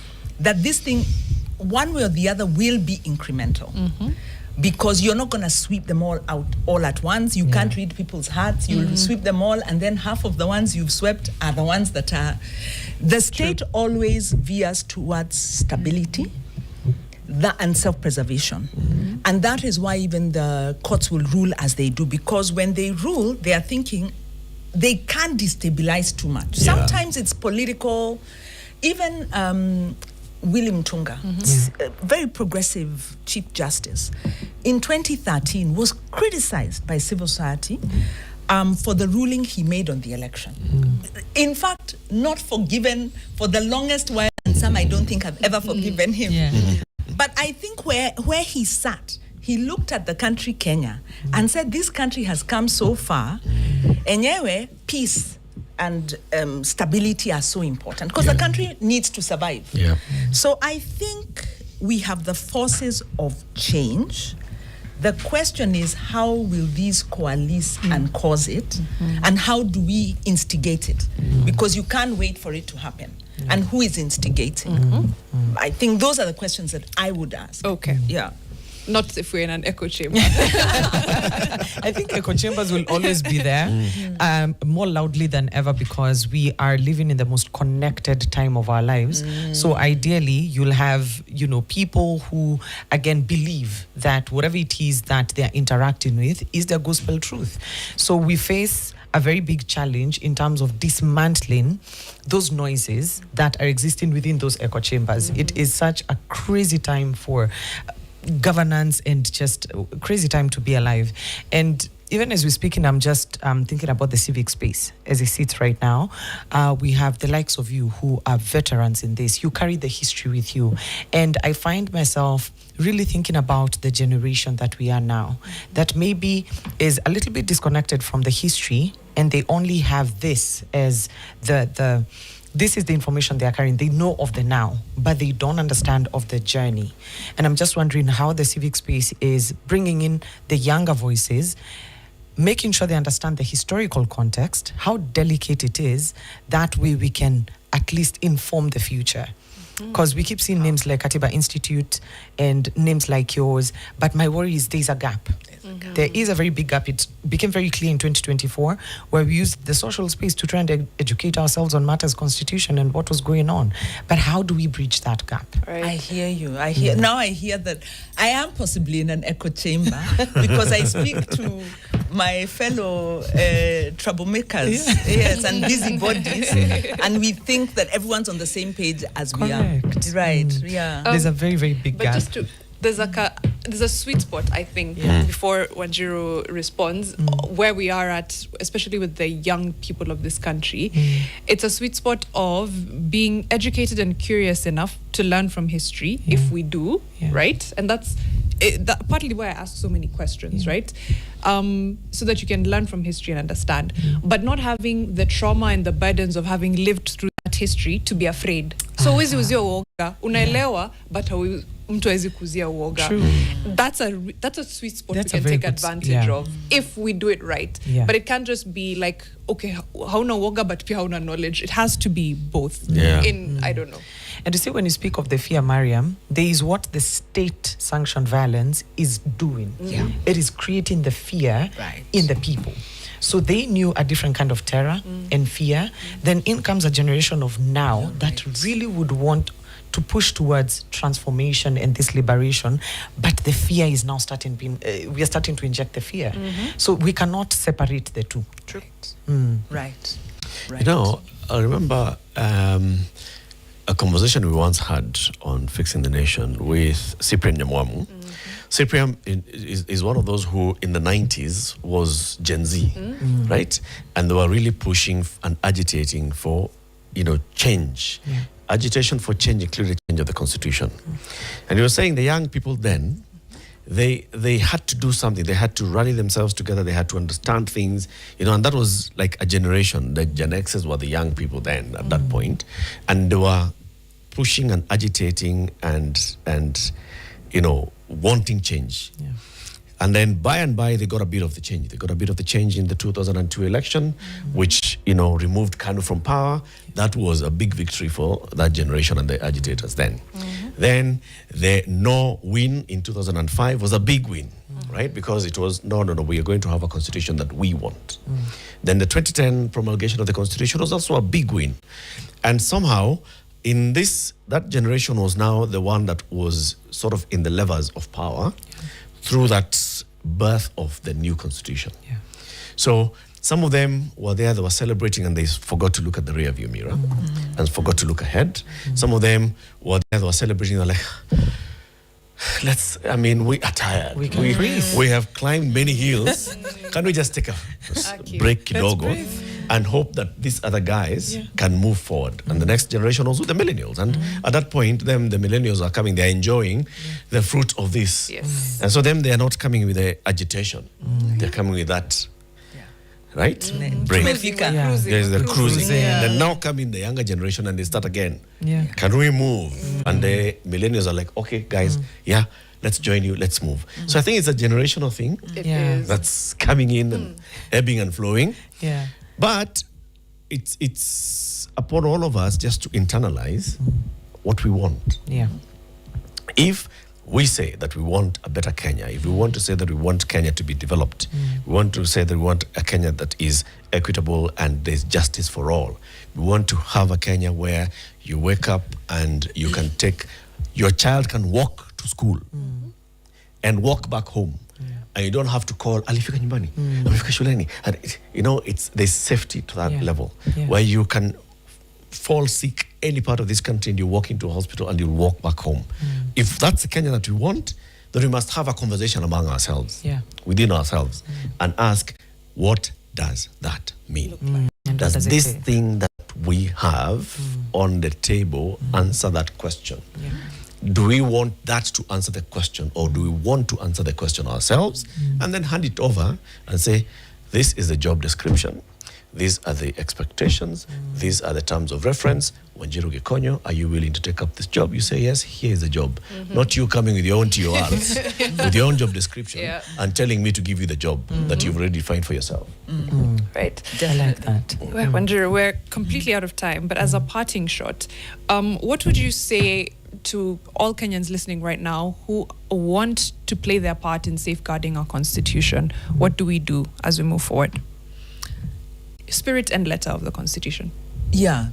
S3: that this thing, one way or the other, will be incremental. Because you're not going to sweep them all out all at once. You can't read people's hearts. You'll sweep them all, and then half of the ones you've swept are the ones that are... The state always veers towards stability and self-preservation. And that is why even the courts will rule as they do, because when they rule, they are thinking they can't destabilize too much. Sometimes it's political. Even... William Tunga, very progressive Chief Justice, in 2013 was criticized by civil society for the ruling he made on the election. In fact, not forgiven for the longest while, and some I don't think have ever forgiven him. But I think where he sat, he looked at the country Kenya and said, this country has come so far, anyway, peace and stability are so important because the country needs to survive. So I think we have the forces of change. The question is, how will these coalesce and cause it? And how do we instigate it? Because you can't wait for it to happen. And who is instigating? I think those are the questions that I would ask.
S4: Okay.
S3: Yeah.
S4: Not if we're in an echo chamber.
S1: I think echo chambers will always be there, more loudly than ever, because we are living in the most connected time of our lives. So ideally, you'll have, people who, again, believe that whatever it is that they're interacting with is the gospel truth. So we face a very big challenge in terms of dismantling those noises that are existing within those echo chambers. It is such a crazy time for governance and just crazy time to be alive. And even as we're speaking, I'm just thinking about the civic space as it sits right now. We have the likes of you who are veterans in this. You carry the history with you. And I find myself really thinking about the generation that we are now, that maybe is a little bit disconnected from the history, and they only have this as this is the information they are carrying. They know of the now, but they don't understand of the journey. And I'm just wondering how the civic space is bringing in the younger voices, making sure they understand the historical context, how delicate it is. That way we can at least inform the future. Because we keep seeing names like Katiba Institute and names like yours, but my worry is there's a gap. There is a very big gap. It became very clear in 2024, where we used the social space to try and educate ourselves on matters constitution and what was going on. But how do we bridge that gap?
S3: Right. I hear you. Now I hear that I am possibly in an echo chamber because I speak to my fellow troublemakers, yes, and busybodies, and we think that everyone's on the same page as we are. Right. Yeah.
S1: There's a very, very big gap.
S4: There's a sweet spot, I think, before Wanjiru responds, where we are at, especially with the young people of this country. It's a sweet spot of being educated and curious enough to learn from history, if we do, right? And that's partly why I ask so many questions, right? So that you can learn from history and understand, but not having the trauma and the burdens of having lived through that history to be afraid. So huwezi uzia uoga, unaelewa, but mtu hawezi kuzia uoga. That's a sweet spot we can take advantage of if we do it right. But it can't just be like, okay, hauna uoga but pia hauna knowledge. It has to be both. I don't know.
S1: And you see, when you speak of the fear, Mariam, there is what the state-sanctioned violence is doing. It is creating the fear in the people. So they knew a different kind of terror and fear. Then in comes a generation of now that really would want to push towards transformation and this liberation, but the fear is now we are starting to inject the fear. So we cannot separate the two.
S3: True. Right.
S2: I remember a conversation we once had on Fixing the Nation with Cyprian Nyamwamu. Cyprian is one of those who in the 90s was Gen Z, right? And they were really pushing and agitating for, change. agitation for change included change of the constitution. And you were saying the young people then, they had to do something. They had to rally themselves together. They had to understand things, and that was like a generation. The Gen Xers were the young people then at that point, and they were pushing and agitating and wanting change.
S1: Yeah.
S2: And then by and by, they got a bit of the change. They got a bit of the change in the 2002 election, which, removed Kanu from power. That was a big victory for that generation and the agitators then. Then the no win in 2005 was a big win, right? Because it was, no, we are going to have a constitution that we want. Then the 2010 promulgation of the constitution was also a big win. And somehow, in that generation was now the one that was sort of in the levers of power through that birth of the new constitution.
S1: Yeah.
S2: So some of them were there, they were celebrating, and they forgot to look at the rear view mirror and forgot to look ahead. Some of them were there, they were celebrating, they're like, we are tired. We have climbed many hills. Can we just take a break, kidogo, and hope that these other guys can move forward? And the next generation also, the millennials. And at that point, the millennials are coming, they're enjoying the fruit of this.
S4: Yes.
S2: And so they are not coming with the agitation. They're coming with that, right? Break. There's the cruising. Then now come in the younger generation and they start again.
S1: Yeah.
S2: Can we move? And the millennials are like, okay, guys, let's join you, let's move. So I think it's a generational thing
S4: It is.
S2: that's coming in and ebbing and flowing.
S1: Yeah.
S2: But it's upon all of us just to internalize what we want.
S1: Yeah.
S2: If we say that we want a better Kenya, if we want to say that we want Kenya to be developed, we want to say that we want a Kenya that is equitable and there's justice for all. We want to have a Kenya where you wake up and you can your child can walk to school and walk back home. And you don't have to call, alifika nyumbani, alifika shuleni. And there's safety to that level where you can fall sick any part of this country and you walk into a hospital and you'll walk back home. If that's the Kenya that we want, then we must have a conversation among ourselves, within ourselves, and ask, what does that mean? Does this thing that we have on the table answer that question? Do we want that to answer the question, or do we want to answer the question ourselves and then hand it over and say, this is the job description, these are the expectations, these are the terms of reference. Wanjiru Gikonyo, are you willing to take up this job? You say, yes, here is the job. Not you coming with your own TORs, with your own job description and telling me to give you the job that you've already defined for yourself.
S4: Right.
S1: I like that.
S4: Well, Wanjiru, we're completely out of time, but as a parting shot, what would you say to all Kenyans listening right now who want to play their part in safeguarding our constitution? What do we do as we move forward? Spirit and letter of the constitution.
S3: Yeah.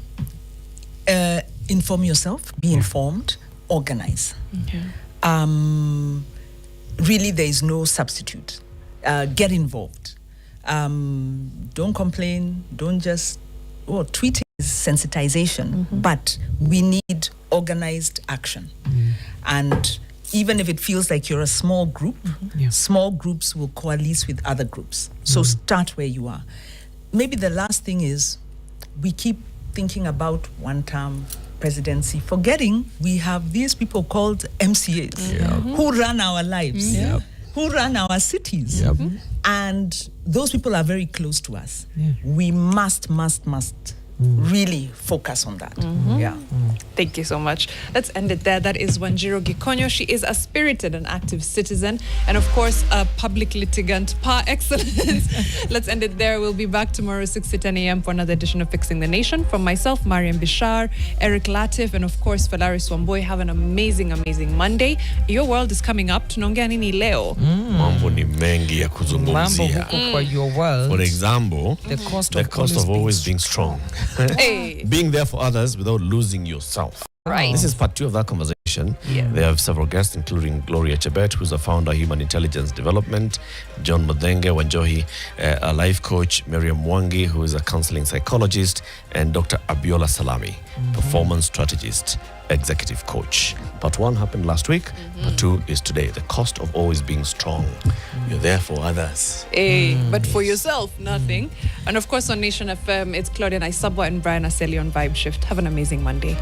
S3: Inform yourself, be informed, organize. Really, there is no substitute. Get involved. Don't complain. Don't just tweeting is sensitization, but we need organized action. And even if it feels like you're a small group, small groups will coalesce with other groups. So start where you are. Maybe the last thing is we keep thinking about one-term presidency, forgetting we have these people called MCAs who run our lives, who run our cities. And those people are very close to us. We must really focus on that.
S4: Thank you so much. Let's end it there. That is Wanjiru Gikonyo. She is a spirited and active citizen and, of course, a public litigant par excellence. Let's end it there. We'll be back tomorrow 6 to 10 a.m. for another edition of Fixing the Nation. From myself, Mariam Bishar, Eric Latif, and, of course, Falaris Wamboy. Have an amazing, amazing Monday. Your world is coming up. Tunaongea nini leo?
S2: Mambo ni mengi ya kuzungumzia.
S1: For your world.
S2: For example,
S1: the cost
S2: of always being strong. Being there for others without losing yourself.
S4: Right.
S2: This is part 2 of that conversation. They have several guests, including Gloria Chebet, who's a founder of Human Intelligence Development, John Mudenge Wanjohi, a life coach, Miriam Mwangi, who is a counseling psychologist, and Dr. Abiola Salami, performance strategist, executive coach. Part 1 happened last week. Part 2 is today. The cost of always being strong. You're there for others.
S4: But for yourself, nothing. And of course, on Nation FM, it's Claudia Naisabwa and Brian Aseli on Vibe Shift. Have an amazing Monday.